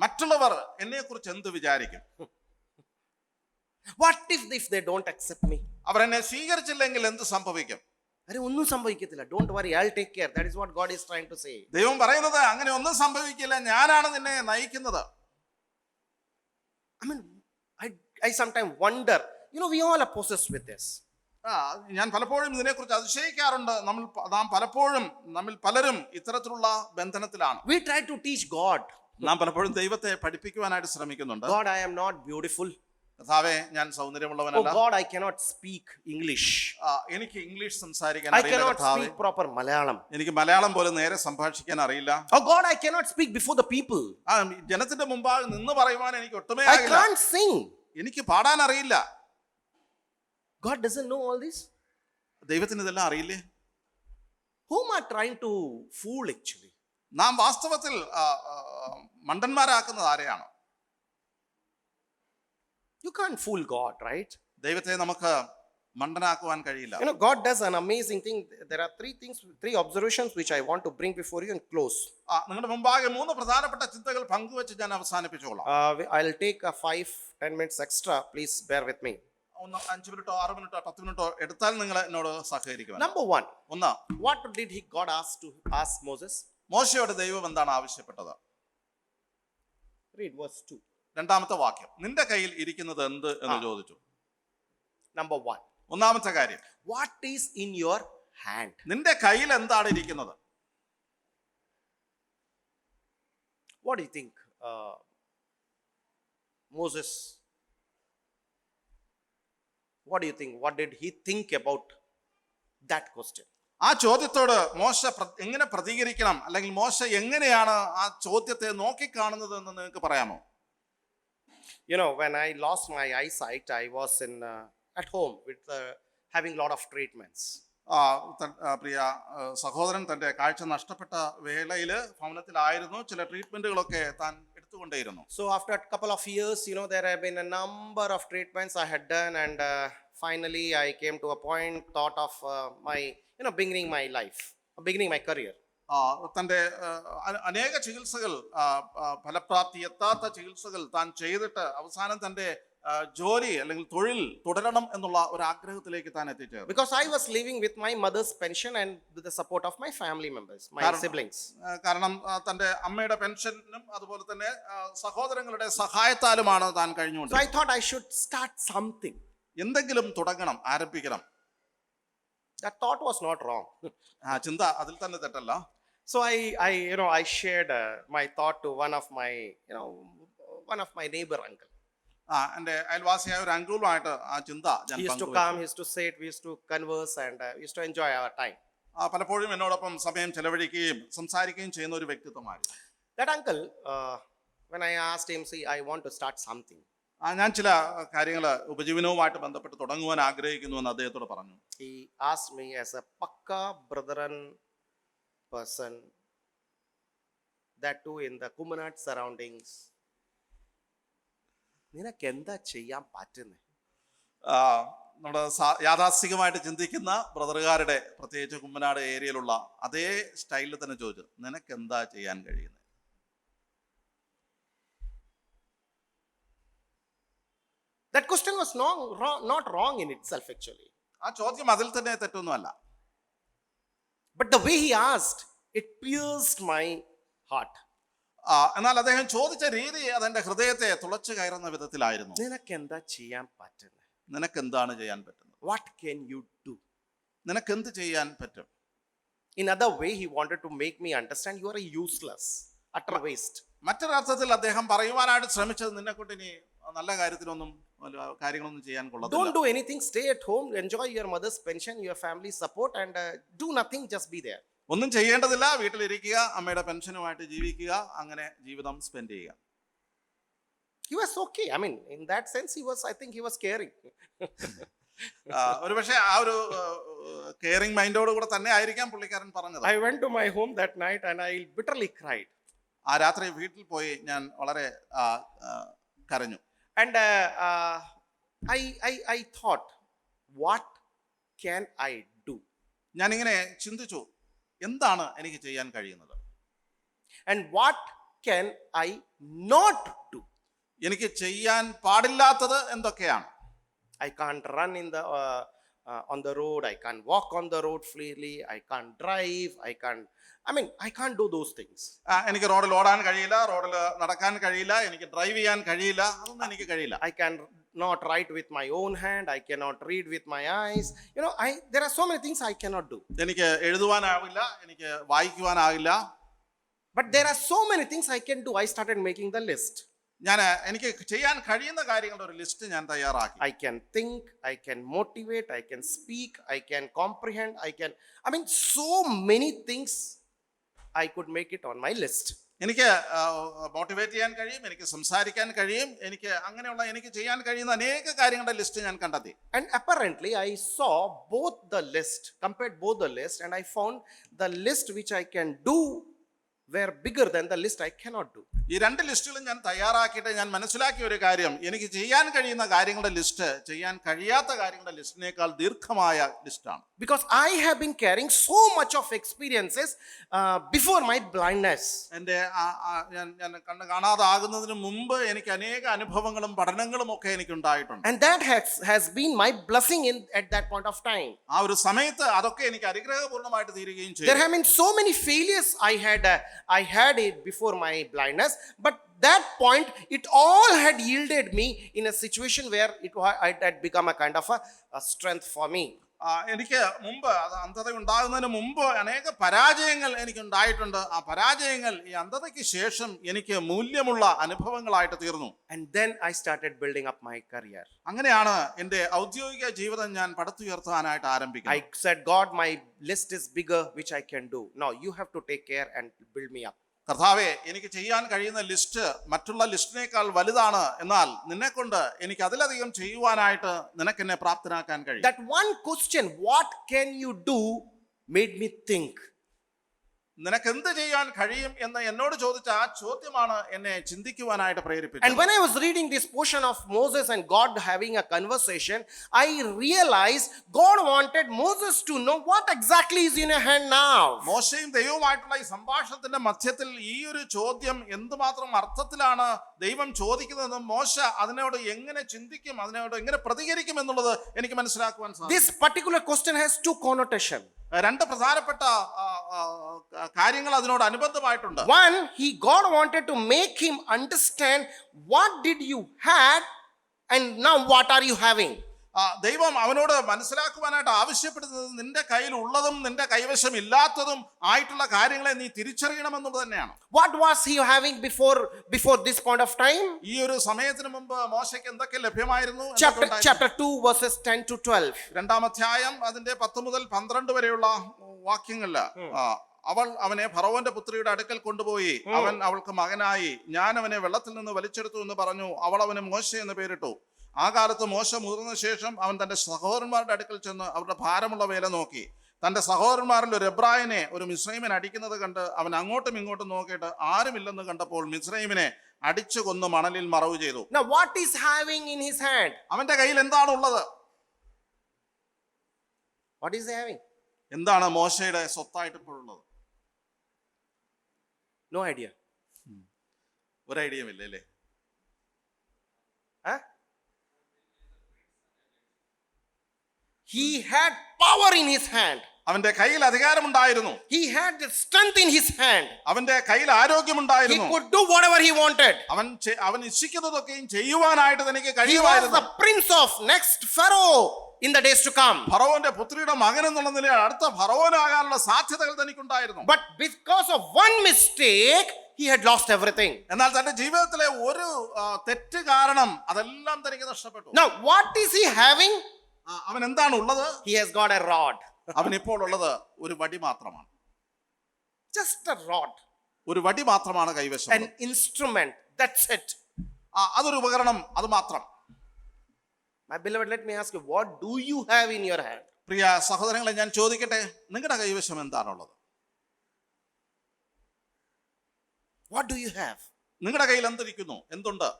മറ്റുള്ളവർ എന്നെ കുറിച്ച് എന്ത് വിചാരിക്കും? What if they don't accept me? അവർ എന്നെ സ്വീകരിച്ചില്ലെങ്കിൽ എന്ത് സംഭവിക്കും? ഒന്നും സംഭവിക്കത്തില്ല. Don't worry, I'll take care. That is what God is trying to say. ദൈവം പറയുന്നത് അങ്ങനെ ഒന്നും സംഭവിക്കില്ല, ഞാനാണ് നിന്നെ നയിക്കുന്നത്. I sometimes wonder, we all are possessed with this. ഞാൻ പലപ്പോഴും ഇതിനെക്കുറിച്ച് അതിശയിക്കാറുണ്ട്. നാം പലപ്പോഴും നമ്മിൽ പലരും ഇത്തരത്തിലുള്ള ബന്ധനത്തിലാണ്. We try to teach God. നാം പലപ്പോഴും ദൈവത്തെ പഠിപ്പിക്കുവാനായിട്ട് ശ്രമിക്കുന്നുണ്ട്. God, I am not beautiful. കർത്താവേ, ഞാൻ സൗന്ദര്യമുള്ളവനല്ല. Oh God, I cannot speak English. എനിക്ക് ഇംഗ്ലീഷ് സംസാരിക്കാൻ I അറിയില്ല. cannot speak proper Malayalam. എനിക്ക് മലയാളം പോലും നേരെ സംഭാഷിക്കാൻ അറിയില്ല. Oh God, I cannot speak before the people. ജനത്തിന്റെ മുമ്പാകെ നിന്ന് പറയുവാൻ എനിക്ക് ഒട്ടുമേ I അറിയില്ല. can't sing. എനിക്ക് പാടാൻ അറിയില്ല. God doesn't know all this. ദൈവത്തിന് ഇതെല്ലാം അറിയില്ലേ? Whom are trying to fool actually? നാം വാസ്തവത്തിൽ മണ്ടന്മാരാക്കുന്നത് ആരെയാണ്? You can't fool God, right? ദൈവത്തെ നമുക്ക് മണ്ടനാക്കുവാൻ കഴിയില്ല. God does an amazing thing. There are 3 observations which I want to bring before you and close. നിങ്ങളുടെ മുമ്പാകെ 3 പ്രധാനപ്പെട്ട ചിന്തകൾ പങ്കുവെച്ച് ഞാൻ അവസാനിപ്പിച്ചോളാം. I'll take a 5-10 minutes extra. Please bear with me. 5 മിനിറ്റോ 6 മിനിറ്റോ 10 മിനിറ്റോ എടുത്താൽ നിങ്ങൾ എന്നോട് സഹകരിക്കുക. Number 1. What did God ask Moses? മോശയോട് ദൈവം എന്താണ് ആവശ്യപ്പെട്ടത്? Read verse 2. രണ്ടാമത്തെ വാക്യം, നിന്റെ കയ്യിൽ ഇരിക്കുന്നത് എന്ത് എന്ന് ചോദിച്ചു. Number 1. ഒന്നാമത്തെ കാര്യം, what is in your hand? നിന്റെ കയ്യിൽ എന്താണ് ഇരിക്കുന്നത്? What do you think, Moses? What do you think? What did he think about that question? ആ ചോദ്യത്തോട് മോശ എങ്ങനെ പ്രതികരിക്കണം, അല്ലെങ്കിൽ മോശ എങ്ങനെയാണ് ആ ചോദ്യത്തെ നോക്കിക്കാണുന്നത് എന്ന് നിങ്ങൾക്ക് പറയാമോ? When I lost my eyesight, I was at home with having lot of treatments. പ്രിയ സഹോദരൻ തന്റെ കാഴ്ച നഷ്ടപ്പെട്ട വേളയിൽ ഭവനത്തിലായിരുന്നു. ചില ട്രീറ്റ്മെന്റുകളൊക്കെ താൻ എടുത്തുകൊണ്ടേയിരുന്നു. So after a couple of years, there have been a number of treatments I had done, and finally I came to a point, thought of beginning my life, beginning my career. തൻ്റെ അനേക ചികിത്സകൾ, ഫലപ്രാപ്തി എത്താത്ത ചികിത്സകൾ താൻ ചെയ്തിട്ട് അവസാനം തൻ്റെ ജോലി അല്ലെങ്കിൽ തൊഴിൽ തുടരണം എന്നുള്ള ഒരു ആഗ്രഹത്തിലേക്ക് താൻ എത്തിച്ചേർന്നു. Because I was living with my mother's pension and with the support of my family members, my siblings. കാരണം തൻ്റെ അമ്മയുടെ പെൻഷനും അതുപോലെ തന്നെ സഹോദരങ്ങളുടെ സഹായത്താലുമാണ് താൻ So കഴിഞ്ഞുകൊണ്ട്. I thought I should start something. എന്തെങ്കിലും തുടങ്ങണം, ആരംഭിക്കണം. That thought was not wrong. ചിന്ത അതിൽ തന്നെ തെറ്റല്ല. So I shared my thought to one of my neighbor uncle. എൻ്റെ അയൽവാസിയായ ഒരു അങ്കിളുമായിട്ട് ആ ചിന്ത ഞാൻ He used to come, he used to sit, we used to converse, and we used to enjoy our time. പലപ്പോഴും എന്നോടൊപ്പം സമയം ചെലവഴിക്കുകയും സംസാരിക്കുകയും ചെയ്യുന്ന ഒരു വ്യക്തിത്വമായിരുന്നു. That uncle, when I asked him, see, I want to start something. ഞാൻ ചില കാര്യങ്ങൾ ഉപജീവനവുമായിട്ട് ബന്ധപ്പെട്ട് തുടങ്ങുവാൻ ആഗ്രഹിക്കുന്നുവെന്ന് അദ്ദേഹത്തോട് പറഞ്ഞു. He asked me as a pakka brethren person, that too in the Kumanat surroundings, നിനക്ക് എന്താ ചെയ്യാൻ പറ്റുന്നത്? നമ്മുടെ യാഥാസ്ഥികമായിട്ട് ചിന്തിക്കുന്ന ബ്രദറുകാരുടെ, പ്രത്യേകിച്ച് കുമ്മനാട് ഏരിയയിലുള്ള അതേ സ്റ്റൈലിൽ തന്നെ ചോദിച്ചു, നിനക്ക് എന്താ ചെയ്യാൻ കഴിയുന്നത്? That question was not wrong in itself actually. ആ ചോദ്യം അതിൽ തന്നെ തെറ്റൊന്നുമല്ല. But the way he asked, it pierced my heart. എന്നാൽ അദ്ദേഹം ചോദിച്ച രീതി അതെന്റെ ഹൃദയത്തെ തുളച്ചു കയറുന്ന വിധത്തിലായിരുന്നു. നിനക്ക് എന്താ ചെയ്യാൻ പറ്റുന്നത്? നിനക്ക് എന്താണ് ചെയ്യാൻ പറ്റുന്നത്? What can you do? നിനക്ക് എന്ത് ചെയ്യാൻ പറ്റും? In other way, he wanted to make me understand you are a useless, utter waste. മറ്റൊരർത്ഥത്തിൽ അദ്ദേഹം പറയുവാനായിട്ട് ശ്രമിച്ചത്, നിന്നെക്കൊണ്ട് ഇനി നല്ല കാര്യങ്ങളൊന്നും ചെയ്യാൻ കൊള്ളത്തില്ല. Don't do anything, stay at home, enjoy your mother's pension, your family support, and do nothing, just be there. ഒന്നും ചെയ്യേണ്ടതില്ല, വീട്ടിലിരിക്കുക, അമ്മയുടെ പെൻഷനുമായിട്ട് ജീവിക്കുക, അങ്ങനെ ജീവിതം സ്പെൻഡ് ചെയ്യുക. He was okay. I mean, in that sense, I think he was caring. ഒരുപക്ഷെ ആ ഒരു കെയറിംഗ് മൈൻഡോട് കൂടെ തന്നെ ആയിരിക്കാം പുള്ളിക്കാരൻ പറഞ്ഞത്. I went to my home that night and I bitterly cried. ആ രാത്രി വീട്ടിൽ പോയി ഞാൻ വളരെ കരഞ്ഞു. And I thought, what can I do? ഞാനിങ്ങനെ ചിന്തിച്ചു, എന്താണ് എനിക്ക് ചെയ്യാൻ കഴിയുന്നത്? And what can I not do? എനിക്ക് ചെയ്യാൻ പാടില്ലാത്തത് എന്തൊക്കെയാണ്? I can't run on the road. I can't walk on the road freely. I can't drive. I can't do those things. എനിക്ക് റോഡിൽ ഓടാൻ കഴിയില്ല, റോഡിൽ നടക്കാൻ കഴിയില്ല, എനിക്ക് ഡ്രൈവ് ചെയ്യാൻ കഴിയില്ല, അതൊന്നും എനിക്ക് കഴിയില്ല. I can not write with my own hand. I cannot read with my eyes. There are so many things I cannot do. എനിക്ക് എഴുതുവാനാവില്ല, എനിക്ക് വായിക്കുവാനാവില്ല. But there are so many things I can do. I started making the list. എനിക്ക് ചെയ്യാൻ കഴിയുന്ന കാര്യങ്ങളുടെ ഒരു list ഞാൻ തയ്യാറാക്കി. I can think, I can motivate, I can speak, I can comprehend, so many things I could make it on my list. എനിക്ക് motivate ചെയ്യാൻ കഴിയും, എനിക്ക് സംസാരിക്കാൻ കഴിയും, എനിക്ക് ചെയ്യാൻ കഴിയുന്ന അനേക കാര്യങ്ങളുടെ ലിസ്റ്റ് ഞാൻ കണ്ടെത്തി. And apparently I saw compared both the list, and I found the list which I can do were bigger than the list I cannot do. ഈ രണ്ട് ലിസ്റ്റുകളും ഞാൻ തയ്യാറാക്കിയിട്ട് ഞാൻ മനസ്സിലാക്കിയ ഒരു കാര്യം, എനിക്ക് ചെയ്യാൻ കഴിയുന്ന കാര്യങ്ങളുടെ ലിസ്റ്റ് ചെയ്യാൻ കഴിയാത്ത കാര്യങ്ങളുടെ ലിസ്റ്റിനേക്കാൾ ദീർഘമായ ലിസ്റ്റാണ്. Because I have been carrying so much of experiences before my blindness. എൻ്റെ ഞാൻ കണ്ണ് കാണാതാകുന്നതിന് മുമ്പ് എനിക്ക് അനേക അനുഭവങ്ങളും പഠനങ്ങളും ഒക്കെ എനിക്ക് ഉണ്ടായിട്ടുണ്ട്. And that has been my blessing at that point of time. ആ ഒരു സമയത്ത് അതൊക്കെ എനിക്ക് അനുഗ്രഹപൂർണ്ണമായിട്ട് തീരുകയും ചെയ്തു. There have been so many failures I had it before my blindness, but that point it all had yielded me in a situation where it had become a kind of a strength for me. എനിക്ക് മുമ്പ് അന്ധത ഉണ്ടാകുന്നതിന് മുമ്പ് അനേക പരാജയങ്ങൾ എനിക്ക് ഉണ്ടായിട്ടുണ്ട്. ആ പരാജയങ്ങൾ ഈ അന്ധതയ്ക്ക് ശേഷം എനിക്ക് മൂല്യമുള്ള അനുഭവങ്ങളായിട്ട് തീർന്നു. And then I started building up my career. അങ്ങനെയാണ് എൻ്റെ ഔദ്യോഗിക ജീവിതം ഞാൻ പടുത്തുയർത്താനായിട്ട് ആരംഭിക്കുന്നത്. I said, God, my list is bigger, which I can do. Now you have to take care and build me up. കർത്താവേ, എനിക്ക് ചെയ്യാൻ കഴിയുന്ന ലിസ്റ്റ് മറ്റുള്ള ലിസ്റ്റിനേക്കാൾ വലുതാണ്, എന്നാൽ നിന്നെക്കൊണ്ട് എനിക്ക് അതിലധികം ചെയ്യുവാനായിട്ട് നിനക്ക് എന്നെ പ്രാപ്തനാക്കാൻ കഴിയും. That one question, what can you do, made me think. നിനക്ക് എന്ത് ചെയ്യാൻ കഴിയും എന്ന് എന്നോട് ചോദിച്ച ആ ചോദ്യമാണ് എന്നെ ചിന്തിക്കുവാനായിട്ട് And പ്രേരിപ്പിച്ചത്. when I was reading this portion of Moses and God having a conversation, I realized God wanted Moses to know what exactly is in your hand now. മോശയും ദൈവവുമായിട്ടുള്ള ഈ സംഭാഷണത്തിന്റെ മധ്യത്തിൽ ഈ ഒരു ചോദ്യം എന്തുമാത്രം അർത്ഥത്തിലാണ് ദൈവം ചോദിക്കുന്നതെന്നും മോശ അതിനോട് എങ്ങനെ ചിന്തിക്കും, അതിനോട് എങ്ങനെ പ്രതികരിക്കും എന്നുള്ളത് എനിക്ക് മനസ്സിലാക്കുവാൻ സാധിക്കും. This particular question has two connotations. രണ്ട് പ്രധാനപ്പെട്ട കാര്യങ്ങൾ അതിനോട് അനുബന്ധമായിട്ടുണ്ട്. One, God wanted to make him understand what did you had and now what are you having. ദൈവം അവനോട് മനസ്സിലാക്കുവാനായിട്ട് ആവശ്യപ്പെടുന്നത് നിന്റെ കയ്യിൽ ഉള്ളതും നിന്റെ കൈവശം ഇല്ലാത്തതും ആയിട്ടുള്ള കാര്യങ്ങളെ നീ തിരിച്ചറിയണമെന്നുള്ളത് തന്നെയാണ്. What was he having before this point of time? ഈ ഒരു സമയത്തിന് മുമ്പ് മോശയ്ക്ക് എന്തൊക്കെ ലഭ്യമായിരുന്നു? Chapter 2 verses 10 to 12. രണ്ടാം അധ്യായം അതിന്റെ 10 മുതൽ 12 വരെയുള്ള വാക്യങ്ങളില് അവൾ അവനെ ഫറവോന്റെ പുത്രിയുടെ അടുക്കൽ കൊണ്ടുപോയി. അവൻ അവൾക്ക് മകനായി. ഞാൻ അവനെ വെള്ളത്തിൽ നിന്ന് വലിച്ചെടുത്തു എന്ന് പറഞ്ഞു. അവൾ അവന് മോശ എന്ന് പേരിട്ടു. ആ കാലത്ത് മോശ മുതിർന്ന ശേഷം അവൻ തന്റെ സഹോദരന്മാരുടെ അടുക്കൽ ചെന്ന് അവരുടെ ഭാരമുള്ള വേല നോക്കി. തന്റെ സഹോദരന്മാരിൽ ഒരു എബ്രായനെ ഒരു മിസ്രൈമിനെ അടിക്കുന്നത് കണ്ട് അവൻ അങ്ങോട്ടും ഇങ്ങോട്ടും നോക്കിയിട്ട് ആരുമില്ലെന്ന് കണ്ടപ്പോൾ മിസ്രൈമിനെ അടിച്ചു കൊന്ന് മണലിൽ മറവ് ചെയ്തു. Now what is having in his hand? അവന്റെ കയ്യിൽ എന്താണ് ഉള്ളത്? What is he having? എന്താണ് മോശയുടെ സ്വത്തായിട്ട് ഇപ്പോഴുള്ളത്? No idea. ഒരു ഐഡിയയും ഇല്ല അല്ലേ? He had power in his hand. അവന്റെ കയ്യിൽ അധികാരമുണ്ടായിരുന്നു. He had the strength in his hand. അവന്റെ കയ്യിൽ ആരോഗ്യമുണ്ടായിരുന്നു. He could do whatever he wanted. അവൻ ഇച്ഛിക്കുന്നതൊക്കെയും ചെയ്യുവാനായിട്ട് തനിക്ക് He was കഴിയുമായിരുന്നു. the prince of next Pharaoh in the days to come. ഫറവോന്റെ പുത്രിയുടെ മകൻ എന്നുള്ള നിലയിൽ അടുത്ത ഫറവോനാകാനുള്ള സാധ്യതകൾ തനിക്കുണ്ടായിരുന്നു. But because of one mistake, he had lost everything. എന്നാൽ തന്റെ ജീവിതത്തിലെ ഒരു തെറ്റ് കാരണം അതെല്ലാം തനിക്ക് നഷ്ടപ്പെട്ടു. Now what is he having? അവൻ എന്താണ് ഉള്ളത്? He has got a rod. അവൻ ഇപ്പോൾ ഉള്ളത് ഒരു വടി മാത്രമാണ്. Just a rod. ഒരു വടി മാത്രമാണ് കൈവശം. An instrument. That's it. അതൊരു ഉപകരണം, അത് മാത്രം. My beloved, let me ask you, what do you have in your hand? പ്രിയ സഹോദരങ്ങളെ, ഞാൻ ചോദിക്കട്ടെ, നിങ്ങളുടെ കൈവശം എന്താണുള്ളത്? What do you have? നിങ്ങളുടെ കയ്യിൽ എന്തിരിക്കുന്നു? എന്തുണ്ട്?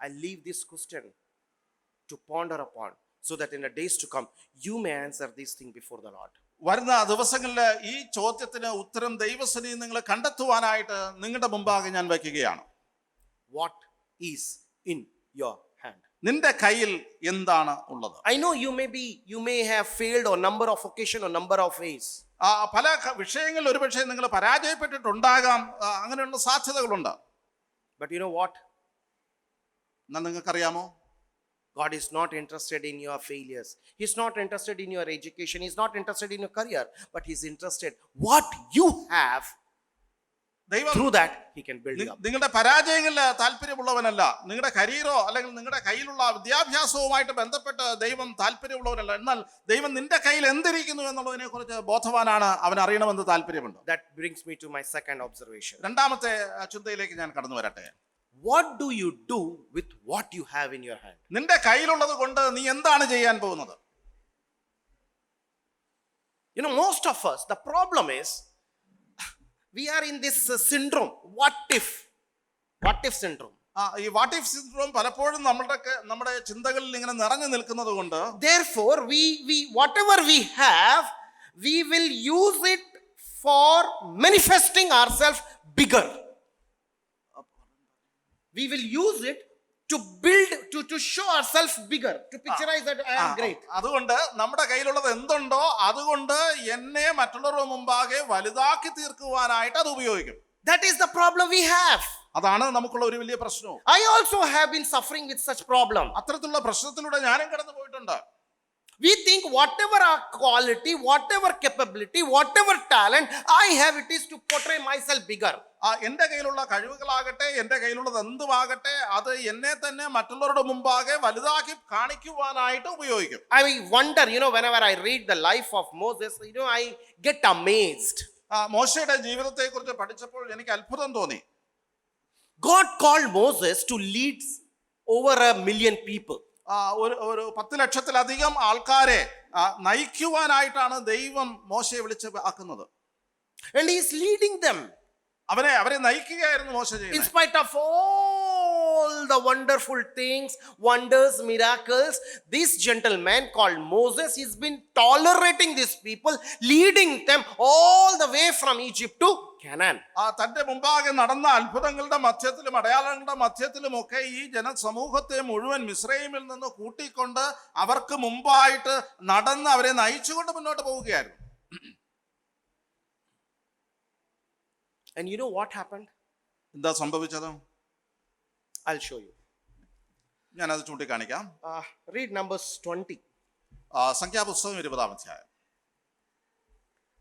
I leave this question to ponder upon, so that in the days to come you may answer this thing before the Lord. വരുന്ന ദിവസങ്ങളിൽ ഈ ചോദ്യത്തിന് ഉത്തരം ദൈവസന്നിധിയിൽ നിങ്ങൾ കണ്ടെത്തുവാനായിട്ട് നിങ്ങളുടെ മുമ്പാകെ ഞാൻ വയ്ക്കുകയാണ്. What is in your hand? നിന്റെ കയ്യിൽ എന്താണ് ഉള്ളത്? I know you may have failed on number of occasion or number of ways. പല വിഷയങ്ങളിൽ ഒരുപക്ഷെ നിങ്ങൾ പരാജയപ്പെട്ടിട്ടുണ്ടാകാം. അങ്ങനെയുള്ള സാധ്യതകളുണ്ട്. But you know what? എന്നാൽ നിങ്ങൾക്കറിയാമോ, God is not interested in your failures. He's not interested in your education. He's not interested in your career. But he's interested what you have. ദൈവം Through that, he can build you up. നിങ്ങളുടെ പരാജയങ്ങളിൽ താല്പര്യമുള്ളവനല്ല. നിങ്ങളുടെ കരിയറോ അല്ലെങ്കിൽ നിങ്ങളുടെ കയ്യിലുള്ള വിദ്യാഭ്യാസവുമായിട്ട് ബന്ധപ്പെട്ട് ദൈവം താല്പര്യമുള്ളവനല്ല. എന്നാൽ ദൈവം നിന്റെ കയ്യിൽ എന്തിരിക്കുന്നു എന്നുള്ളതിനെ കുറിച്ച് ബോധവാനാണ്. അവൻ അറിയണമെന്ന് താല്പര്യമുണ്ട്. That brings me to my second observation. രണ്ടാമത്തെ ചിന്തയിലേക്ക് ഞാൻ കടന്നു വരട്ടെ. What do you do with what you have in your hand? നിന്റെ കയ്യിലുള്ളത് കൊണ്ട് നീ എന്താണ് ചെയ്യാൻ പോകുന്നത്? You know, most of us, the problem is we are in this syndrome. What if syndrome. ഈ വാട്ട് ഇഫ് സിൻഡ്രോം പലപ്പോഴും നമ്മുടെ ചിന്തകളിൽ ഇങ്ങനെ നിറഞ്ഞു നിൽക്കുന്നത് കൊണ്ട് therefore we whatever we have, we will use it for manifesting ourselves bigger. We will use it to build, to show ourselves bigger, to picturize that I am great. അതുകൊണ്ട് നമ്മുടെ കയ്യിലുള്ളത് എന്തുണ്ടോ അതുകൊണ്ട് എന്നെ മറ്റുള്ളവരുടെ മുമ്പാകെ വലുതാക്കി തീർക്കുവാനായിട്ട് അത് ഉപയോഗിക്കും. That is the problem we have. അതാണ് നമുക്കുള്ള ഒരു വലിയ പ്രശ്നവും. I also have been suffering with such problem. അത്തരത്തിലുള്ള പ്രശ്നത്തിലൂടെ ഞാനും കടന്നു പോയിട്ടുണ്ട്. We think whatever our quality, whatever capability, whatever talent I have, it is to portray myself bigger. എന്റെ കയ്യിലുള്ള കഴിവുകളാകട്ടെ, എന്റെ കയ്യിലുള്ളത് എന്തുമാകട്ടെ, അത് എന്നെ തന്നെ മറ്റുള്ളവരുടെ മുമ്പാകെ വലുതാക്കി കാണിക്കുവാനായിട്ട് ഉപയോഗിക്കും. I wonder, whenever I read the life of Moses, I get amazed. മോശയുടെ ജീവിതത്തെ കുറിച്ച് പഠിച്ചപ്പോൾ എനിക്ക് അത്ഭുതം തോന്നി. God called Moses to lead over 1 million people. ഒരു 10 ലക്ഷത്തിലധികം ആൾക്കാരെ നയിക്കുവാനായിട്ടാണ് ദൈവം മോശയെ വിളിച്ച് ആക്കുന്നത്. And he is leading them. അവരെ നയിക്കുകയായിരുന്നു മോശ In ചെയ്യുന്നത്. spite of all the wonderful things, wonders, miracles, this gentleman called Moses, he's been tolerating these people, leading them all the way from Egypt to Canaan. തന്റെ മുമ്പാകെ നടന്ന അത്ഭുതങ്ങളുടെ മധ്യത്തിലും അടയാളങ്ങളുടെ മധ്യത്തിലും ഒക്കെ ഈ ജനസമൂഹത്തെ മുഴുവൻ മിസ്രൈമിൽ നിന്ന് കൂട്ടിക്കൊണ്ട് അവർക്ക് മുമ്പായിട്ട് നടന്ന് അവരെ നയിച്ചുകൊണ്ട് മുന്നോട്ട് പോവുകയായിരുന്നു. And you know what happened? എന്താ സംഭവിച്ചത്? I'll show you. ഞാനത് ചൂണ്ടിക്കാണിക്കാം. Read Numbers 20. സംഖ്യാപുസ്തകം 20-ാം അധ്യായം.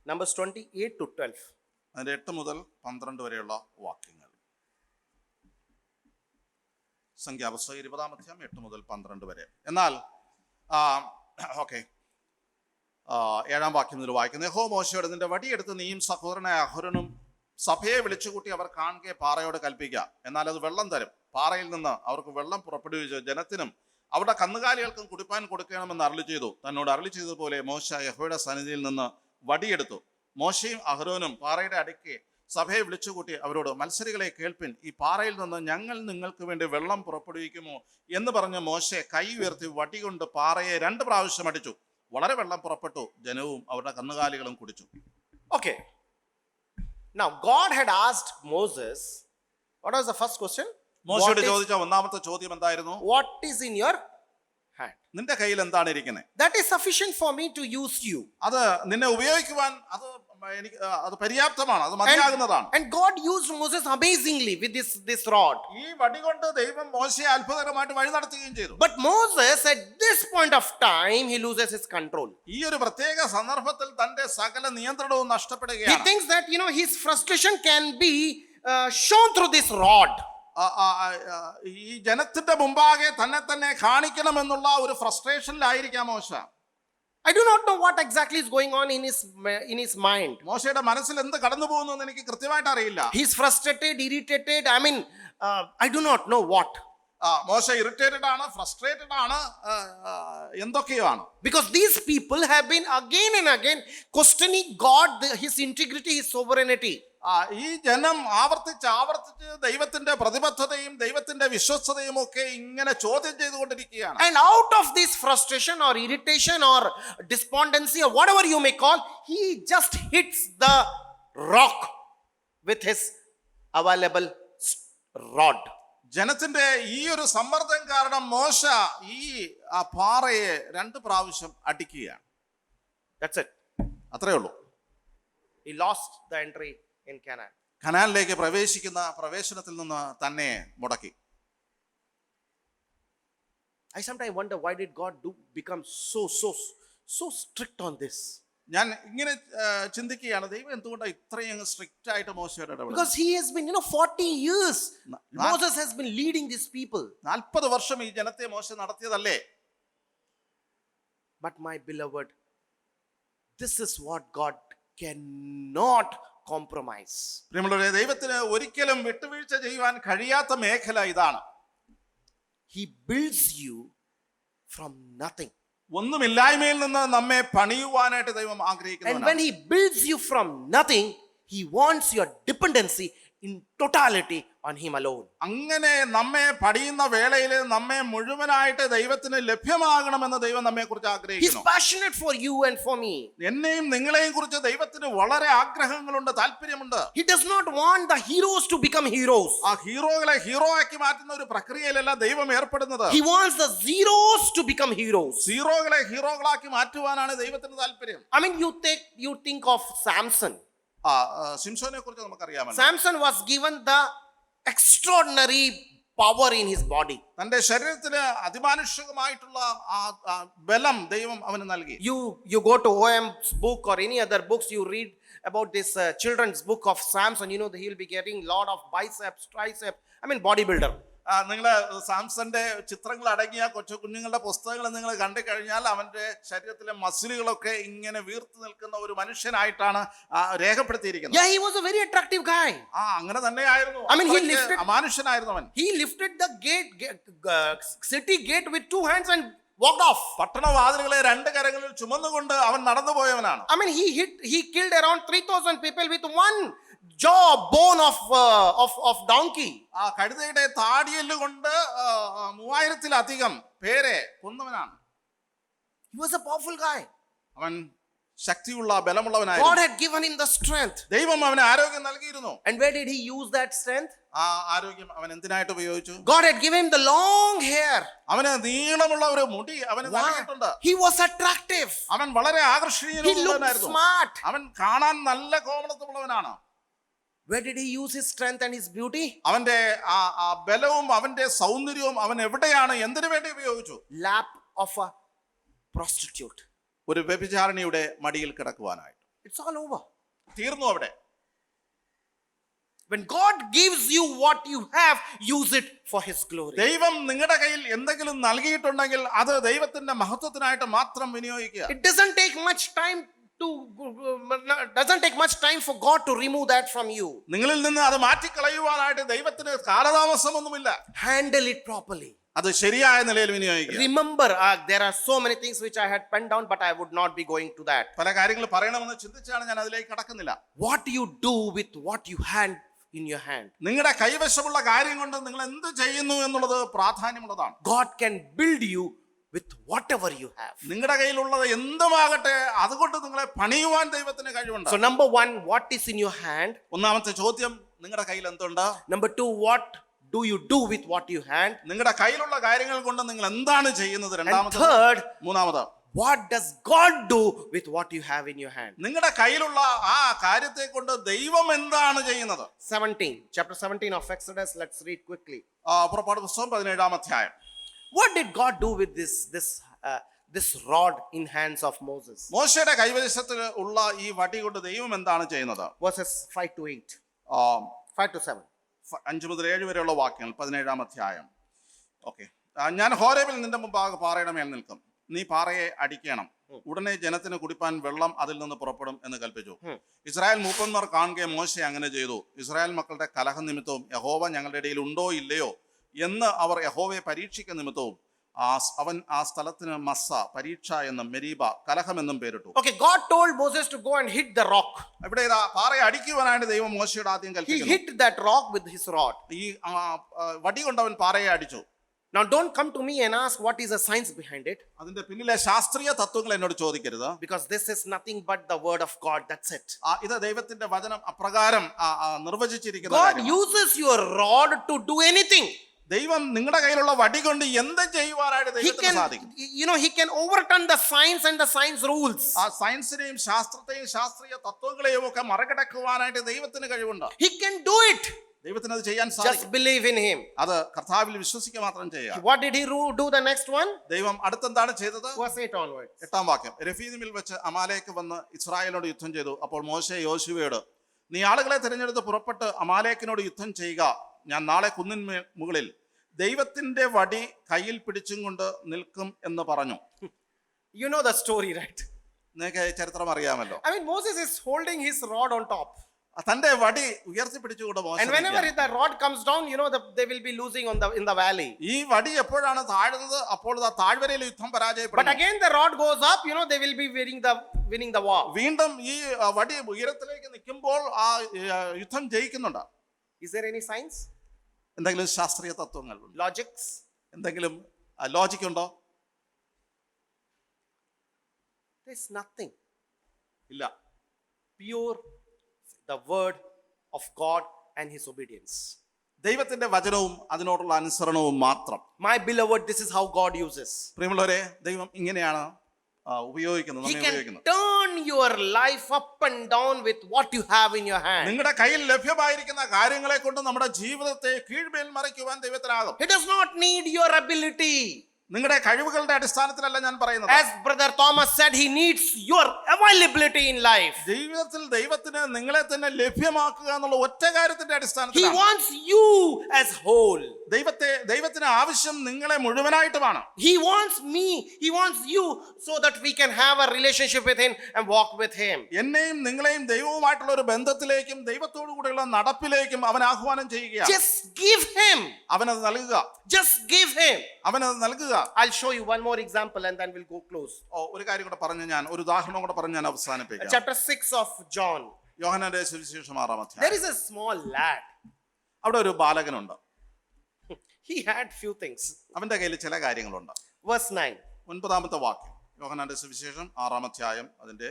Numbers 20, 8 to 12. അതിന്റെ 8 മുതൽ 12 വരെയുള്ള വാക്യങ്ങൾ. സംഖ്യാപുസ്തകം 20-ാം അധ്യായം 8 മുതൽ 12 വരെ. എന്നാൽ ഓക്കെ 7-ാം വാക്യം മുതൽ വായിക്കുന്നത്. യഹോവ മോശയോട്, നിന്റെ വടിയെടുത്ത് നീയും സഹോദരനായ അഹരോനും സഭയെ വിളിച്ചുകൂട്ടി അവർ കാണുകെ പാറയോട് കൽപ്പിക്കുക, എന്നാൽ അത് വെള്ളം തരും. പാറയിൽ നിന്ന് അവർക്ക് വെള്ളം പുറപ്പെടുവിച്ച് ജനത്തിനും അവരുടെ കന്നുകാലികൾക്കും കുടിപ്പാൻ കൊടുക്കണമെന്ന് അരുളി ചെയ്തു. തന്നോട് അരുളി ചെയ്തതുപോലെ മോശ യഹോവയുടെ സന്നിധിയിൽ നിന്ന് വടിയെടുത്തു. മോശയും അഹരോനും പാറയുടെ അടുക്കെ സഭയെ വിളിച്ചുകൂട്ടി അവരോട്, മത്സരികളെ കേൾപ്പിൻ, ഈ പാറയിൽ നിന്ന് ഞങ്ങൾ നിങ്ങൾക്ക് വേണ്ടി വെള്ളം പുറപ്പെടുവിക്കുമോ എന്ന് പറഞ്ഞ് മോശെ കൈ ഉയർത്തി വടി കൊണ്ട് പാറയെ 2 പ്രാവശ്യം അടിച്ചു. വളരെ വെള്ളം പുറപ്പെട്ടു. ജനവും അവരുടെ കന്നുകാലികളും കുടിച്ചു. Okay. Now, God had asked Moses, what was the first question? മോശയോട് ചോദിച്ച ഒന്നാമത്തെ ചോദ്യം എന്തായിരുന്നു? What is in your hand? നിന്റെ കയ്യിൽ എന്താണ് ഇരിക്കുന്നത്? That is sufficient for me to use you. അത് നിന്നെ ഉപയോഗിക്കുവാൻ അത് പര്യാപ്തമാണ്, അത് മതിയാകുന്നതാണ്. And God used Moses amazingly with this rod. ഈ വടി കൊണ്ട് ദൈവം മോശയെ അത്ഭുതകരമായിട്ട് വഴി നടത്തുകയും ചെയ്തു. But Moses at this point of time he loses his control. ഈ ഒരു പ്രത്യേക സന്ദർഭത്തിൽ തന്റെ സകല നിയന്ത്രണവും He നഷ്ടപ്പെടുകയാണ്. thinks that his frustration can be shown through this rod. ഈ ജനത്തിന്റെ മുമ്പാകെ തന്നെ കാണിക്കണമെന്നുള്ള ഒരു ഫ്രസ്ട്രേഷനിലായിരിക്കാം മോശ. I do not know what exactly is going on in his mind. മോശയുടെ മനസ്സിൽ എന്ത് കടന്നു പോകുന്നു എന്ന് എനിക്ക് കൃത്യമായിട്ട് അറിയില്ല. He's frustrated, irritated. I do not know what. മോശ ഇറിറ്റേറ്റഡ് ആണ്, ഫ്രസ്ട്രേറ്റഡ് ആണ്, എന്തൊക്കെയോ ആണ്. Because these people have been again and again questioning God, his integrity, his sovereignty. ഈ ജനം ആവർത്തിച്ച് ദൈവത്തിന്റെ പ്രതിബദ്ധതയും ദൈവത്തിന്റെ വിശ്വസ്തതയും ഒക്കെ ഇങ്ങനെ ചോദ്യം ചെയ്തുകൊണ്ടിരിക്കുകയാണ്. And out of this frustration or irritation or despondency or whatever you may call, he just hits the rock with his available rod. ജനത്തിന്റെ ഈ ഒരു സമ്മർദ്ദം കാരണം മോശ ഈ പാറയെ 2 പ്രാവശ്യം അടിക്കുകയാണ്. That's it. അത്രേ ഉള്ളൂ. He lost the entry in Canaan. കനാനിലേക്ക് പ്രവേശനത്തിൽ നിന്ന് തന്നെ മുടക്കി. I sometimes wonder, why did God become so strict on this? ഞാൻ ഇങ്ങനെ ചിന്തിക്കുകയാണ്, ദൈവം എന്തുകൊണ്ടാണ് ഇത്രയും സ്ട്രിക്റ്റ് ആയിട്ട് മോശയോട് ഇടപെടുന്നത്? Because he has been 40 years Moses has been leading these people. 40 വർഷം ഈ ജനത്തെ മോശ നടത്തിയതല്ലേ? But my beloved, this is what God cannot compromise. പ്രിയമുള്ളവരെ, ദൈവത്തിന് ഒരിക്കലും വിട്ടുവീഴ്ച ചെയ്യുവാൻ കഴിയാത്ത മേഖല ഇതാണ്. He builds you from nothing. ഒന്നുമില്ലായ്മയിൽ നിന്ന് നമ്മെ പണിയുവാനായിട്ട് ദൈവം ആഗ്രഹിക്കുന്നു. And when he builds you from nothing, he wants your dependency in totality on him alone. അങ്ങനെ നമ്മെ പണിയുന്ന വേളയിൽ നമ്മെ മുഴുവനായിട്ട് ദൈവത്തിന് ലഭ്യമാകണമെന്ന് ദൈവം നമ്മെ കുറിച്ച് He's ആഗ്രഹിക്കുന്നു. passionate for you and for me. എന്നെയും നിങ്ങളെയും കുറിച്ച് ദൈവത്തിന് വളരെ ആഗ്രഹങ്ങളുണ്ട്, താല്പര്യമുണ്ട്. He does not want the heroes to become heroes. ആ ഹീറോകളെ ഹീറോ ആക്കി മാറ്റുന്ന ഒരു പ്രക്രിയയിലല്ല ദൈവം ഏർപ്പെടുന്നത്. He wants the zeros to become heroes. സീറോകളെ ഹീറോകളാക്കി മാറ്റുവാനാണ് ദൈവത്തിന് താല്പര്യം. You think of Samson. ശിംശോനെ കുറിച്ച് നമുക്കറിയാമല്ലോ. Samson was given the extraordinary power in his body. തന്റെ ശരീരത്തിന് അതിമാനുഷികമായിട്ടുള്ള ബലം ദൈവം അവന് നൽകി. You go to OM's book or any other books, you read about this children's book of Samson. He'll be getting lot of biceps, triceps. Bodybuilder. നിങ്ങള് സാംസന്റെ ചിത്രങ്ങൾ അടങ്ങിയ കൊച്ചു കുഞ്ഞുങ്ങളുടെ പുസ്തകങ്ങൾ നിങ്ങൾ കണ്ടു കഴിഞ്ഞാൽ അവന്റെ ശരീരത്തിലെ മസിലുകളൊക്കെ ഇങ്ങനെ വീർത്ത് നിൽക്കുന്ന ഒരു മനുഷ്യനായിട്ടാണ് രേഖപ്പെടുത്തിയിരിക്കുന്നത്. Yeah, he was a very attractive guy. അങ്ങനെ തന്നെയായിരുന്നു. I mean, he lifted- അമാനുഷ്യനായിരുന്നു അവൻ. He lifted the city gate with 2 hands and walked off. പട്ടണവാതിലുകളെ 2 കരങ്ങളിൽ ചുമന്നുകൊണ്ട് അവൻ നടന്നു പോയവനാണ്. I mean, he killed around 3,000 people with one jawbone of donkey. കഴുതയുടെ താടിയെല്ല് കൊണ്ട് 3000-ലധികം പേരെ കൊന്നവനാണ്. He was a powerful guy. അവൻ ശക്തിയുള്ള God ബലമുള്ളവനായിരുന്നു. had given him the strength. ദൈവം അവന് ആരോഗ്യം നൽകിയിരുന്നു. And where did he use that strength? ആ ആരോഗ്യം അവൻ എന്തിനായിട്ട് ഉപയോഗിച്ചു? God had given him the long hair. അവന് നീളമുള്ള ഒരു മുടി അവന് നൽകിയിട്ടുണ്ട്. He was attractive. അവൻ വളരെ He looked ആകർഷണീയനായിരുന്നു. smart. അവൻ കാണാൻ നല്ല കോമളത്വമുള്ളവനാണ്. Where did he use his strength and his beauty? അവന്റെ ആ ബലവും അവന്റെ സൗന്ദര്യവും അവൻ എവിടെയാണ് എന്തിനു വേണ്ടി ഉപയോഗിച്ചു? Lap of a prostitute. ഒരു വ്യഭിചാരിണിയുടെ മടിയിൽ കിടക്കുവാനായിട്ട്. It's all over. തീർന്നു അവിടെ. When God gives you what you have, use it for his glory. ദൈവം നിങ്ങളുടെ കയ്യിൽ എന്തെങ്കിലും നൽകിയിട്ടുണ്ടെങ്കിൽ അത് ദൈവത്തിന്റെ മഹത്വത്തിനായിട്ട് മാത്രം വിനിയോഗിക്കുക. It doesn't take much time for God to remove that from you. നിങ്ങളിൽ നിന്ന് അത് മാറ്റിക്കളയുവാനായിട്ട് ദൈവത്തിന് കാലതാമസമൊന്നുമില്ല. Handle it properly. അത് ശരിയായ നിലയിൽ വിനിയോഗിക്കുക. Remember, there are so many things which I had penned down, but I would not be going to that. പല കാര്യങ്ങൾ പറയണമെന്ന് ചിന്തിച്ചാണ് ഞാൻ അതിലേക്ക് കടക്കുന്നില്ല. What you do with what you hand in your hand. നിങ്ങളുടെ കൈവശമുള്ള കാര്യം കൊണ്ട് നിങ്ങൾ എന്ത് ചെയ്യുന്നു എന്നുള്ളത് പ്രാധാന്യമുള്ളതാണ്. God can build you with whatever you have. നിങ്ങളുടെ കയ്യിലുള്ളത് എന്തുമാകട്ടെ അതുകൊണ്ട് നിങ്ങളെ പണിയുവാൻ ദൈവത്തിന് കഴിവുണ്ട്. So number 1, what is in your hand? ഒന്നാമത്തെ ചോദ്യം, നിങ്ങളുടെ കയ്യിൽ എന്തുണ്ട്? Number 2, what do you do with what you hand? നിങ്ങളുടെ കയ്യിലുള്ള കാര്യങ്ങൾ കൊണ്ട് നിങ്ങൾ എന്താണ് ചെയ്യുന്നത്? And രണ്ടാമത്തെ. third, മൂന്നാമത്, what does God do with what you have in your hand? നിങ്ങളുടെ കയ്യിലുള്ള ആ കാര്യത്തെ കൊണ്ട് ദൈവം എന്താണ് ചെയ്യുന്നത്? 17, chapter 17 of Exodus. Let's read quickly. പുറപ്പാട് പുസ്തകം 17-ാം അധ്യായം. What did God do with this rod in hands of Moses? മോശയുടെ കൈവശത്തിൽ ഉള്ള ഈ വടി കൊണ്ട് ദൈവം എന്താണ് ചെയ്യുന്നത്? Verses 5 to 8. 5 to 7. 5 മുതൽ 7 വരെയുള്ള വാക്യങ്ങൾ 17-ാം അധ്യായം. ഓക്കെ. ഞാൻ ഹോരേബിൽ നിന്റെ മുമ്പാകെ പാറയുടെ മേൽ നിൽക്കും, നീ പാറയെ അടിക്കണം, ഉടനെ ജനത്തിന് കുടിപ്പാൻ വെള്ളം അതിൽ നിന്ന് പുറപ്പെടും എന്ന് കൽപ്പിച്ചു. ഇസ്രായേൽ മൂപ്പന്മാർ കാണുകെ മോശെ അങ്ങനെ ചെയ്തു. ഇസ്രായേൽ മക്കളുടെ കലഹ നിമിത്തവും യഹോവ ഞങ്ങളുടെ ഇടയിൽ ഉണ്ടോ ഇല്ലയോ എന്ന് അവർ യഹോവയെ പരീക്ഷിക്കുന്ന നിമിത്തവും അവൻ ആ സ്ഥലത്തിന് മസ്സ, പരീക്ഷ എന്നും മെരീബ, കലഹമെന്നും പേരിട്ടു. Okay, God told Moses to go and hit the rock. ഇവിടെ പാറയെ അടിക്കുവാനായിട്ട് ദൈവം മോശയോട് ആദ്യം He കൽപ്പിക്കുന്നു. hit that rock with his rod. ഈ വടി കൊണ്ട് അവൻ പാറയെ അടിച്ചു. Now don't come to me and ask what is the science behind it, അതിന്റെ പിന്നിലെ ശാസ്ത്രീയ തത്വങ്ങൾ എന്നോട് ചോദിക്കരുത്. because this is nothing but the word of God. That's it. ഇത് ദൈവത്തിന്റെ വചനം അപ്രകാരം നിർവചിച്ചിരിക്കുന്ന God കാര്യമാണ്. uses your rod to do anything. ദൈവം നിങ്ങളുടെ കയ്യിലുള്ള വടി കൊണ്ട് എന്ത് ചെയ്യുവാനായിട്ട് He ദൈവത്തിന് സാധിക്കും. he can overturn the science and the science rules. ആ സയൻസിനെയും ശാസ്ത്രത്തെയും ശാസ്ത്രീയ തത്വങ്ങളെയും ഒക്കെ മറികടക്കുവാനായിട്ട് ദൈവത്തിന് കഴിവുണ്ട്. He can do it. ദൈവത്തിന് അത് ചെയ്യാൻ Just സാധിക്കും. believe in him. അത് കർത്താവിൽ വിശ്വസിക്കുക മാത്രം ചെയ്യുക. What did he do the next one? ദൈവം അടുത്തെന്താണ് ചെയ്തത്? Verse 8 onwards. 8-ാം വാക്യം. രഫീദിമിൽ വെച്ച് അമാലേക്ക് വന്ന് ഇസ്രായേലിനോട് യുദ്ധം ചെയ്തു. അപ്പോൾ മോശെ യോശുവയോട്, നീ ആളുകളെ തിരഞ്ഞെടുത്ത് പുറപ്പെട്ട് അമാലേക്കിനോട് യുദ്ധം ചെയ്യുക. ഞാൻ നാളെ കുന്നിൻ മുകളിൽ ദൈവത്തിന്റെ വടി കയ്യിൽ പിടിച്ചും കൊണ്ട് നിൽക്കും എന്ന് പറഞ്ഞു. You know the story, right? നിങ്ങൾക്ക് ചരിത്രം അറിയാമല്ലോ. I mean, Moses is holding his rod on top. തന്റെ വടി ഉയർത്തിപ്പിടിച്ചുകൊണ്ട് മോശ And whenever the rod comes down, they will be losing in the valley. ഈ വടി എപ്പോഴാണ് താഴുന്നത് അപ്പോൾ താഴ്വരയിൽ യുദ്ധം But പരാജയപ്പെടും. again the rod goes up, they will be winning the war. വീണ്ടും ഈ വടി ഉയരത്തിലേക്ക് നിൽക്കുമ്പോൾ ആ യുദ്ധം ജയിക്കുന്നുണ്ട്. Is there any science? എന്തെങ്കിലും ശാസ്ത്രീയ തത്വങ്ങൾ, Logics? എന്തെങ്കിലും ലോജിക് ഉണ്ടോ? There's nothing. ഇല്ല. Pure the word of God and his obedience. ദൈവത്തിന്റെ വചനവും അതിനോടുള്ള അനുസരണവും മാത്രം. My beloved, this is how God uses. പ്രിയമുള്ളവരെ, ദൈവം ഇങ്ങനെയാണ് ഉപയോഗിക്കുന്നത്, He നമ്മെ can ഉപയോഗിക്കുന്നത്. turn your life up and down with what you have in your hand. നിങ്ങളുടെ കയ്യിൽ ലഭ്യമായിരിക്കുന്ന കാര്യങ്ങളെ കൊണ്ട് നമ്മുടെ ജീവിതത്തെ കീഴ്മേൽ മറിക്കുവാൻ ദൈവത്തിനാകും. He does not need your ability. നിങ്ങളുടെ കഴിവുകളുടെ അടിസ്ഥാനത്തിലല്ല ഞാൻ പറയുന്നത്. As brother Thomas said, he needs your availability in life. ജീവിതത്തിൽ ദൈവത്തിന് നിങ്ങളെ തന്നെ ലഭ്യമാക്കുക എന്നുള്ള ഒറ്റ കാര്യത്തിന്റെ He അടിസ്ഥാനത്തിലാണ്. wants you as whole. ദൈവത്തിന് ആവശ്യം നിങ്ങളെ മുഴുവനായിട്ടുമാണ്. He wants me, he wants you, so that we can have a relationship with him and walk with him. എന്നെയും നിങ്ങളെയും ദൈവവുമായിട്ടുള്ള ഒരു ബന്ധത്തിലേക്കും ദൈവത്തോടു കൂടെയുള്ള നടപ്പിലേക്കും അവൻ ആഹ്വാനം ചെയ്യുകയാണ്. Just give him. അവനത് നൽകുക. Just give him. അവനത് നൽകുക. I'll show you one more example and then we'll go close. ഒരു കാര്യം കൂടെ പറഞ്ഞ് ഞാൻ ഒരു ഉദാഹരണം കൂടെ പറഞ്ഞ് ഞാൻ അവസാനിപ്പിക്കാം. Chapter 6 of John. യോഹന്നാന്റെ സുവിശേഷം 6-ാം There അധ്യായം. is a small lad. അവിടെ ഒരു ബാലകനുണ്ട്. He had few things. അവന്റെ കയ്യിൽ ചില കാര്യങ്ങളുണ്ട്. Verse 9. 9-ാമത്തെ വാക്യം. യോഹന്നാന്റെ സുവിശേഷം 6-ാം അധ്യായം അതിന്റെ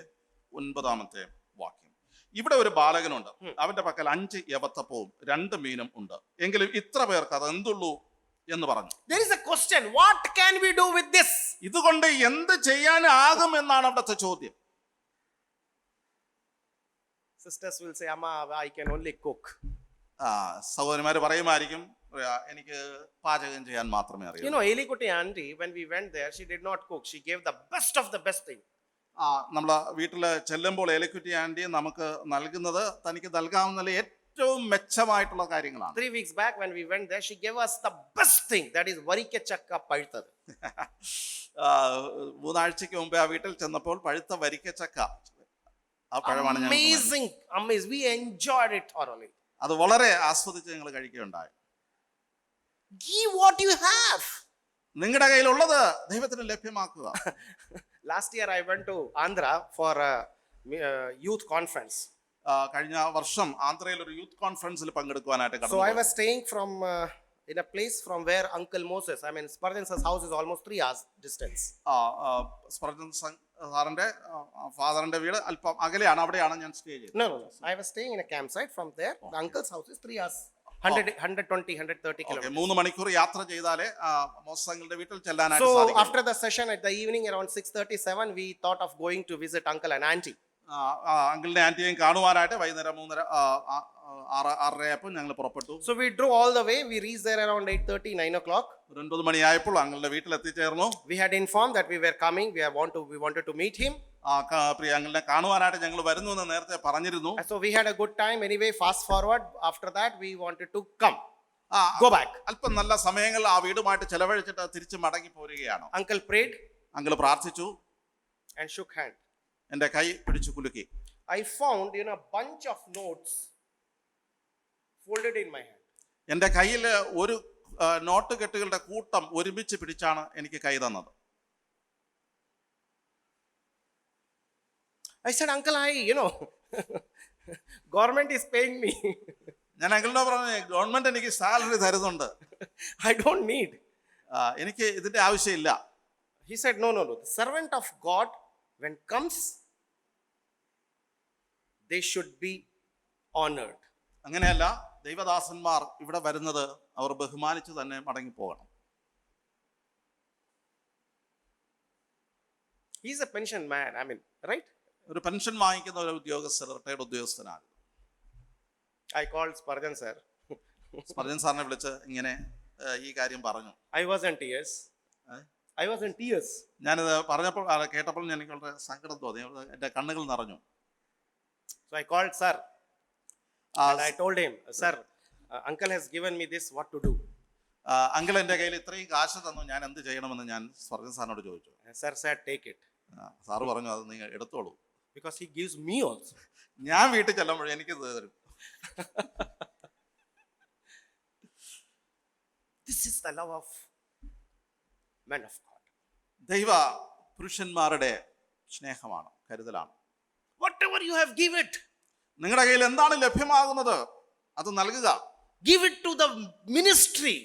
9-ാമത്തെ വാക്യം. ഇവിടെ ഒരു ബാലകനുണ്ട്. അവന്റെ പക്കൽ 5 യവത്തപ്പവും 2 മീനും ഉണ്ട്. എങ്കിലും ഇത്ര പേർക്ക് അത് എന്തുള്ളൂ എന്ന് പറഞ്ഞു. There is a question. What can we do with this? ഇതുകൊണ്ട് എന്ത് ചെയ്യാനാകും എന്നാണ് അവിടുത്തെ ചോദ്യം. Sisters will say, Amma, I can only cook. സഹോദരന്മാര് പറയുമായിരിക്കും, എനിക്ക് പാചകം ചെയ്യാൻ മാത്രമേ You അറിയൂ. know, Elikutti auntie, when we went there, she did not cook. She gave the best of the best thing. നമ്മളെ വീട്ടില് ചെല്ലുമ്പോൾ ഏലിക്കുറ്റി ആന്റി നമുക്ക് നൽകുന്നത് തനിക്ക് നൽകാവുന്ന ഏറ്റവും മെച്ചമായിട്ടുള്ള കാര്യങ്ങളാണ്. 3 weeks back when we went there, she gave us the best thing, that is varike chakka pazhuttadu. 3 ആഴ്ചയ്ക്ക് മുമ്പേ ആ വീട്ടിൽ ചെന്നപ്പോൾ പഴുത്ത വരിക്കച്ചക്ക, ആ പഴമാണ് ഞാൻ Amazing. We enjoyed it thoroughly. അത് വളരെ ആസ്വദിച്ച് ഞങ്ങൾ കഴിക്കുകയുണ്ടായി. Give what you have. നിങ്ങളുടെ കയ്യിലുള്ളത് ദൈവത്തിന് ലഭ്യമാക്കുക. Last year I went to Andhra for a youth conference. കഴിഞ്ഞ വർഷം ആന്ധ്രയിൽ ഒരു യൂത്ത് കോൺഫറൻസിൽ പങ്കെടുക്കുവാനായിട്ട് So I കടന്നു. was staying from in a place from where Uncle Moses, I mean Spurgeon's house is almost 3 hours distance. Spurgeon സാറിന്റെ ഫാദറിന്റെ വീട് അല്പം അകലെയാണ്, അവിടെയാണ് ഞാൻ സ്റ്റേ ചെയ്തത്. No. I was staying in a campsite. From there, the uncle's house is 3 hours. 120, 130 kilometers. 3 മണിക്കൂർ യാത്ര ചെയ്താലേ മോസസ് അങ്കിളുടെ വീട്ടിൽ ചെല്ലാനായിട്ട് So സാധിക്കും. after the session at the evening around 6:37, we thought of going to visit uncle and auntie. അങ്കിളിനെ ആന്റിയെയും കാണുവാനായിട്ട് വൈകുന്നേരം 6:30 ഞങ്ങൾ പുറപ്പെട്ടു. So we drove all the way. We reached there around 8:30, 9 o'clock. 9 മണിയായപ്പോൾ അങ്കിളുടെ വീട്ടിൽ എത്തിച്ചേർന്നു. We had informed that we were coming. We wanted to meet him. പ്രിയ അങ്കിളിനെ കാണുവാനായിട്ട് ഞങ്ങൾ വരുന്നു എന്ന് നേരത്തെ പറഞ്ഞിരുന്നു. So we had a good time. Anyway, fast forward. After that, we wanted to go back. അല്പം നല്ല സമയങ്ങൾ ആ വീടുമായിട്ട് ചെലവഴിച്ചിട്ട് തിരിച്ച് മടങ്ങി പോരുകയാണ്. Uncle prayed അങ്കിൾ പ്രാർത്ഥിച്ചു, and shook hand. എന്റെ കൈ പിടിച്ചു കുലുക്കി. I found a bunch of notes folded in my hand. എന്റെ കയ്യിൽ ഒരു നോട്ട് കെട്ടുകളുടെ കൂട്ടം ഒരുമിച്ച് പിടിച്ചാണ് എനിക്ക് കൈ തന്നത്. I said, Uncle, government is paying me. ഞാൻ അങ്കിളിനോട് പറഞ്ഞു, ഗവൺമെന്റ് എനിക്ക് സാലറി തരുന്നുണ്ട്, I don't need. എനിക്ക് ഇതിന്റെ ആവശ്യമില്ല. He said, no. The servant of God, when comes, they should be honored. അങ്ങനെയല്ല, ദൈവദാസന്മാർ ഇവിടെ വരുന്നത് അവർ ബഹുമാനിച്ചു തന്നെ മടങ്ങി പോകണം. He's a pension man, right? ഒരു പെൻഷൻ വാങ്ങിക്കുന്ന ഒരു ഉദ്യോഗസ്ഥൻ, റിട്ടയർഡ് ഉദ്യോഗസ്ഥനാണ്. I called Spurgeon sir. Spurgeon സാറിനെ വിളിച്ച് ഇങ്ങനെ ഈ കാര്യം പറഞ്ഞു. I was in tears. ഞാനിത് പറഞ്ഞപ്പോൾ കേട്ടപ്പോൾ എനിക്ക് വളരെ സങ്കടം തോന്നി, എന്റെ കണ്ണുകൾ നിറഞ്ഞു. So I called sir and I told him, sir, uncle has given me this, what to do? Uncle എന്റെ കയ്യിൽ ഇത്രയും കാശ് തന്നു, ഞാൻ എന്ത് ചെയ്യണമെന്ന് ഞാൻ സ്പർജൻ സാറിനോട് ചോദിച്ചു. Sir said, take it. Sir പറഞ്ഞു, അത് നിങ്ങൾ എടുത്തോളൂ. Because he gives me also. ഞാൻ വീട്ടിൽ ചെല്ലുമ്പോൾ എനിക്ക് തരും. This is the love of men of God. ദൈവ പുരുഷന്മാരുടെ സ്നേഹമാണ്, കരുതലാണ്. Whatever you have, give it. നിങ്ങളുടെ കയ്യിൽ എന്താണ് ലഭ്യമാകുന്നത് അത് നൽകുക. Give it to the ministry.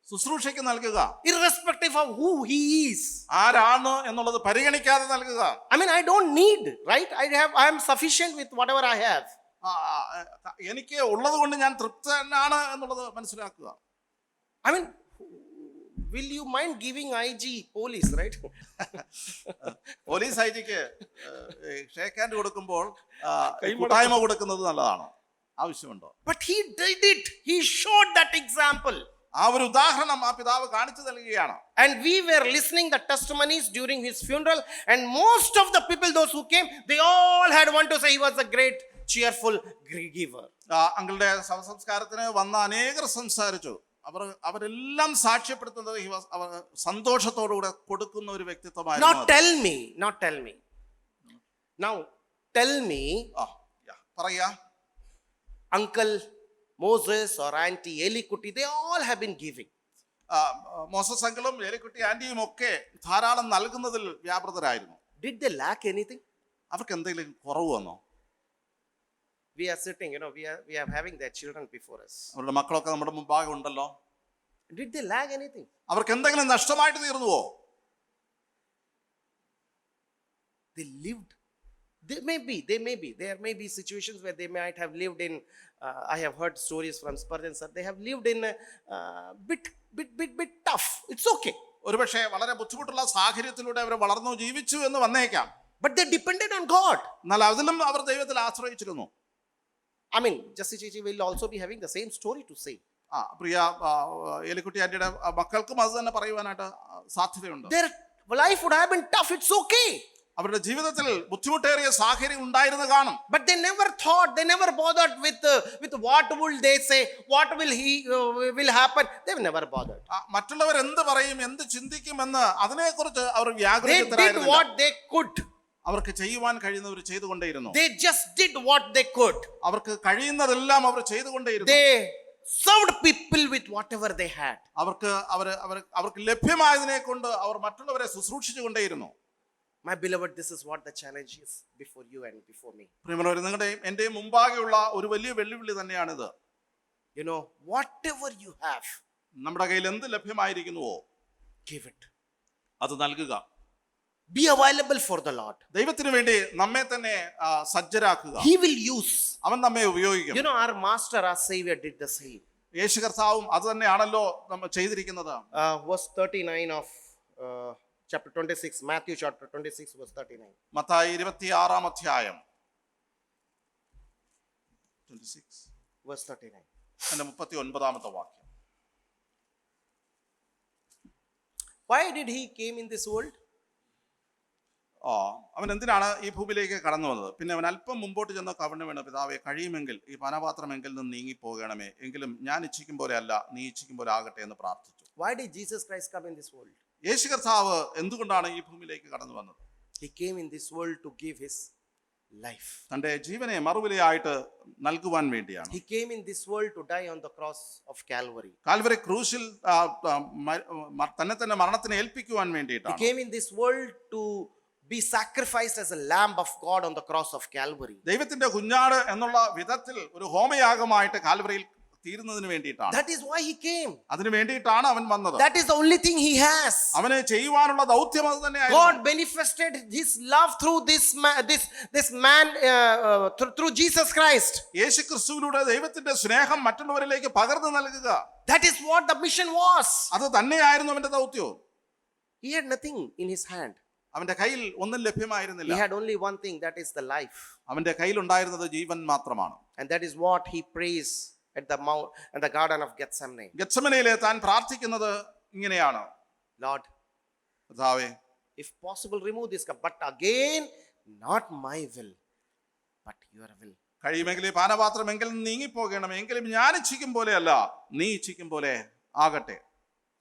ശുശ്രൂഷയ്ക്ക് നൽകുക. Irrespective of who he is. ആരാണ് എന്നുള്ളത് പരിഗണിക്കാതെ നൽകുക. I don't need, right? I am sufficient with whatever I have. എനിക്ക് ഉള്ളത് കൊണ്ട് ഞാൻ തൃപ്തനാണ് എന്നുള്ളത് മനസ്സിലാക്കുക. Will you mind giving IG police, right? Police ഐജിക്ക് ഷേക്ക് ഹാൻഡ് കൊടുക്കുമ്പോൾ കൂട്ടായ്മ കൊടുക്കുന്നത് നല്ലതാണോ? ആവശ്യമുണ്ടോ? But he did it. He showed that example. ആ ഒരു ഉദാഹരണം ആ പിതാവ് കാണിച്ചു നൽകുകയാണ്. And we were listening the testimonies during his funeral, and most of the people, those who came, they all had one to say, he was a great cheerful giver. അങ്കിളുടെ ശവസംസ്കാരത്തിന് വന്ന അനേകർ സംസാരിച്ചു, അവരെല്ലാം സാക്ഷ്യപ്പെടുത്തുന്നത് അവർ സന്തോഷത്തോടുകൂടെ കൊടുക്കുന്ന ഒരു Not വ്യക്തിത്വമായിരുന്നു. tell me. Now, tell me, പറയാ Uncle Moses or Auntie Elikutti, they all have been giving. Moses അങ്കിളും ഏലിക്കുട്ടി ആന്റിയും ഒക്കെ ധാരാളം നൽകുന്നതിൽ വ്യാപൃതരായിരുന്നു. Did they lack anything? അവർക്ക് എന്തെങ്കിലും കുറവ് വന്നോ? We are sitting, we are having their children before us. അവരുടെ മക്കളൊക്കെ നമ്മുടെ മുമ്പാകെ ഉണ്ടല്ലോ. Did they lack anything? അവർക്ക് എന്തെങ്കിലും നഷ്ടമായിട്ട് തീർന്നുവോ? They lived. There may be situations where they might have lived in, I have heard stories from Spurgeon sir, they have lived in bit tough. It's okay. ഒരുപക്ഷെ വളരെ ബുദ്ധിമുട്ടുള്ള സാഹചര്യത്തിലൂടെ അവർ വളർന്നു ജീവിച്ചു എന്ന് വന്നേക്കാം. But they depended on God. എന്നാൽ അതിലും അവർ ദൈവത്തിൽ ആശ്രയിച്ചിരുന്നു. I mean, Justy Chichi will also be having the same story to say. പ്രിയ ഏലിക്കുട്ടി ആന്റിയുടെ മക്കൾക്കും അത് തന്നെ പറയുവാനായിട്ട് സാധ്യതയുണ്ട്. Their life would have been tough. It's okay. അവരുടെ ജീവിതത്തിൽ ബുദ്ധിമുട്ടേറിയ സാഹചര്യം ഉണ്ടായിരുന്നു കാണും. But they never thought, they never bothered with what will they say, what will happen. They never bothered. മറ്റുള്ളവർ എന്ത് പറയും, എന്ത് ചിന്തിക്കുമെന്ന് അതിനെക്കുറിച്ച് അവർ They did വ്യാകുലരായിരുന്നില്ല. what they could. അവർക്ക് ചെയ്യുവാൻ കഴിയുന്നവർ ചെയ്തുകൊണ്ടേയിരുന്നു. They just did what they could. അവർക്ക് കഴിയുന്നതെല്ലാം അവർ ചെയ്തുകൊണ്ടേയിരുന്നു. They served people with whatever they had. അവർക്ക് ലഭ്യമായതിനെ കൊണ്ട് അവർ മറ്റുള്ളവരെ ശുശ്രൂഷിച്ചുകൊണ്ടേയിരുന്നു. My beloved, this is what the challenge is before you and before me. പ്രിയമുള്ളവരെ, നിങ്ങളുടെയും എന്റെയും മുമ്പാകെയുള്ള ഒരു വലിയ വെല്ലുവിളി തന്നെയാണിത്. Whatever you have, നമ്മുടെ കയ്യിൽ എന്ത് ലഭ്യമായിരിക്കുന്നുവോ give it. അത് നൽകുക. Be available for the Lord. ദൈവത്തിന് വേണ്ടി നമ്മെ തന്നെ സജ്ജരാക്കുക. He will use. അവൻ നമ്മെ ഉപയോഗിക്കും. Our master, our savior did the same. യേശു കർത്താവും അത് തന്നെയാണല്ലോ നമ്മൾ ചെയ്തിരിക്കുന്നത്. Verse 39 of chapter 26, Matthew chapter 26 verse 39. Mathai 26-ാം അധ്യായം 26 verse 39. അതിന്റെ 39-ാമത്തെ വാക്യം. Why did he came in this world? അവൻ എന്തിനാണ് ഈ ഭൂമിയിലേക്ക് കടന്നു വന്നത്? പിന്നെ അവൻ അല്പം മുമ്പോട്ട് ചെന്ന് കവിണ് വീണ്, പിതാവേ, കഴിയുമെങ്കിൽ ഈ പാനപാത്രമെങ്കിൽ നിന്ന് നീങ്ങി പോകണമേ, എങ്കിലും ഞാൻ ഇച്ഛിക്കും പോലെ അല്ല, നീ ഇച്ഛിക്കും പോലെ ആകട്ടെ എന്ന് പ്രാർത്ഥിച്ചു. Why did Jesus Christ come in this world? യേശു കർത്താവ് എന്തുകൊണ്ടാണ് ഈ ഭൂമിയിലേക്ക് കടന്നു വന്നത്? He came in this world to give his life. തന്റെ ജീവനെ മറുവിലയായിട്ട് നൽകുവാൻ വേണ്ടിയാണ്. He came in this world to die on the cross of Calvary. Calvary ക്രൂശിൽ തന്നെ മരണത്തിന് ഏൽപ്പിക്കുവാൻ He വേണ്ടിയിട്ടാണ്. came in this world to be sacrificed as a lamb of God on the cross of Calvary. ദൈവത്തിന്റെ കുഞ്ഞാട് എന്നുള്ള വിധത്തിൽ ഒരു ഹോമയാഗമായിട്ട് കാൽവരിയിൽ തീരുന്നതിന് വേണ്ടിയിട്ടാണ്. That is why he came. അതിനു വേണ്ടിയിട്ടാണ് അവൻ വന്നത്. That is the only thing he has. അവന് ചെയ്യുവാനുള്ള ദൗത്യം അത് തന്നെയായിരുന്നു. God manifested his love through this man through Jesus Christ. യേശു ക്രിസ്തുവിലൂടെ ദൈവത്തിന്റെ സ്നേഹം മറ്റുള്ളവരിലേക്ക് പകർന്നു നൽകുക. That is what the mission was. അത് തന്നെയായിരുന്നു അവന്റെ ദൗത്യവും. He had nothing in his hand. അവന്റെ കയ്യിൽ ഒന്നും ലഭ്യമായിരുന്നില്ല. He had only one thing, that is the life. അവന്റെ കയ്യിൽ ഉണ്ടായിരുന്നത് ജീവൻ മാത്രമാണ്. And that is what he prays at the mount and the garden of Gethsemane. ഗെത്സമനയിലെ താൻ പ്രാർത്ഥിക്കുന്നത് ഇങ്ങനെയാണ്. Lord, കർത്താവേ, if possible remove this cup, but again not my will but your will. കഴിയുമെങ്കിൽ ഈ പാനപാത്രമെങ്കിൽ നീങ്ങിപ്പോകണമേ, എങ്കിലും ഞാൻ ഇച്ഛിക്കും പോലെയല്ല, നീ ഇച്ഛിക്കും പോലെ ആകട്ടെ.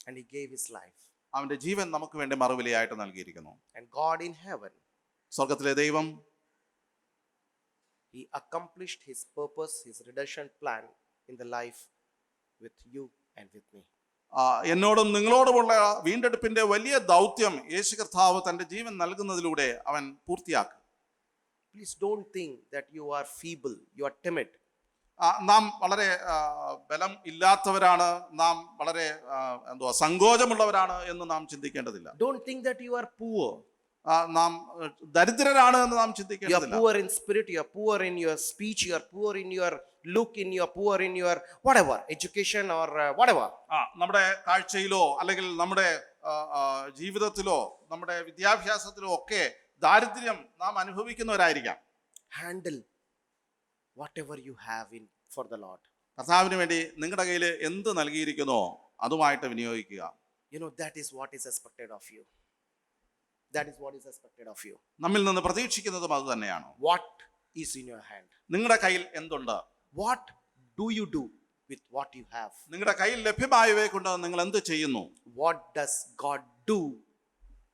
And he gave his life. അവന്റെ ജീവൻ നമുക്ക് വേണ്ടി മറുവിലയായിട്ട് നൽകിയിരിക്കുന്നു. And God in heaven, സ്വർഗത്തിലെ ദൈവം, he accomplished his purpose, his redemption plan in the life with you and with me. എന്നോടും നിങ്ങളോടുമുള്ള വീണ്ടെടുപ്പിന്റെ വലിയ ദൗത്യം യേശു കർത്താവ് തന്റെ ജീവൻ നൽകുന്നതിലൂടെ അവൻ പൂർത്തിയാക്കും. Please don't think that you are feeble, you are timid. നാം വളരെ ബലം ഇല്ലാത്തവരാണ്, നാം വളരെ സങ്കോചമുള്ളവരാണ് എന്ന് നാം ചിന്തിക്കേണ്ടതില്ല. Don't think that you are poor. നാം ദരിദ്രരാണ് എന്ന് നാം You are ചിന്തിക്കേണ്ടതില്ല. poor in spirit, you are poor in your speech, you are poor in your look, you are poor in your whatever, education or whatever. നമ്മുടെ കാഴ്ചയിലോ അല്ലെങ്കിൽ നമ്മുടെ ജീവിതത്തിലോ നമ്മുടെ വിദ്യാഭ്യാസത്തിലോ ഒക്കെ ദാരിദ്ര്യം നാം അനുഭവിക്കുന്നവരായിരിക്കാം. Handle whatever you have in for the Lord. കർത്താവിന് വേണ്ടി നിങ്ങളുടെ കയ്യിൽ എന്ത് നൽകിയിരിക്കുന്നോ അതുമായിട്ട് വിനിയോഗിക്കുക. That is what is expected of you. That is what is expected of you. നമ്മിൽ നിന്ന് പ്രതീക്ഷിക്കുന്നതും അത് തന്നെയാണ്. What is in your hand? നിങ്ങളുടെ കയ്യിൽ എന്തുണ്ട്? What do you do? with what you have? നിങ്ങളുടെ കയ്യിൽ ലഭ്യമായവയെ കൊണ്ട് നിങ്ങൾ എന്ത് ചെയ്യുന്നു? What does God do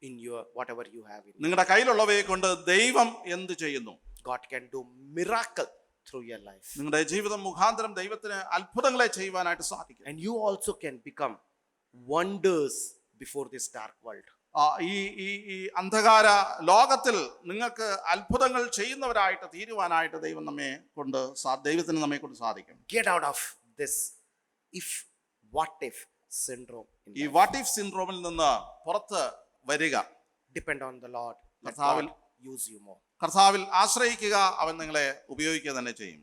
in your whatever you have in you? നിങ്ങളുടെ കയ്യിലുള്ളവയെ കൊണ്ട് ദൈവം എന്ത് ചെയ്യുന്നു? God can do miracle through your life. നിങ്ങളുടെ ജീവിതം മുഖാന്തരം ദൈവത്തിന് അത്ഭുതങ്ങളെ ചെയ്യുവാനായിട്ട് സാധിക്കും. And you also can become wonders before this dark world. ഈ അന്ധകാര ലോകത്തിൽ നിങ്ങൾക്ക് അത്ഭുതങ്ങൾ ചെയ്യുന്നവരായിട്ട് തീരുവാനായിട്ട് ദൈവത്തിന് നമ്മെ കൊണ്ട് സാധിക്കും. Get out of this what if syndrome. ഈ വാട്ട് ഇഫ് സിൻഡ്രോമിൽ നിന്ന് പുറത്ത് വരിക. Depend on the Lord. Let കർത്താവിൽ God use you more. കർത്താവിൽ ആശ്രയിക്കുക, അവൻ നിങ്ങളെ ഉപയോഗിക്കുക തന്നെ ചെയ്യും.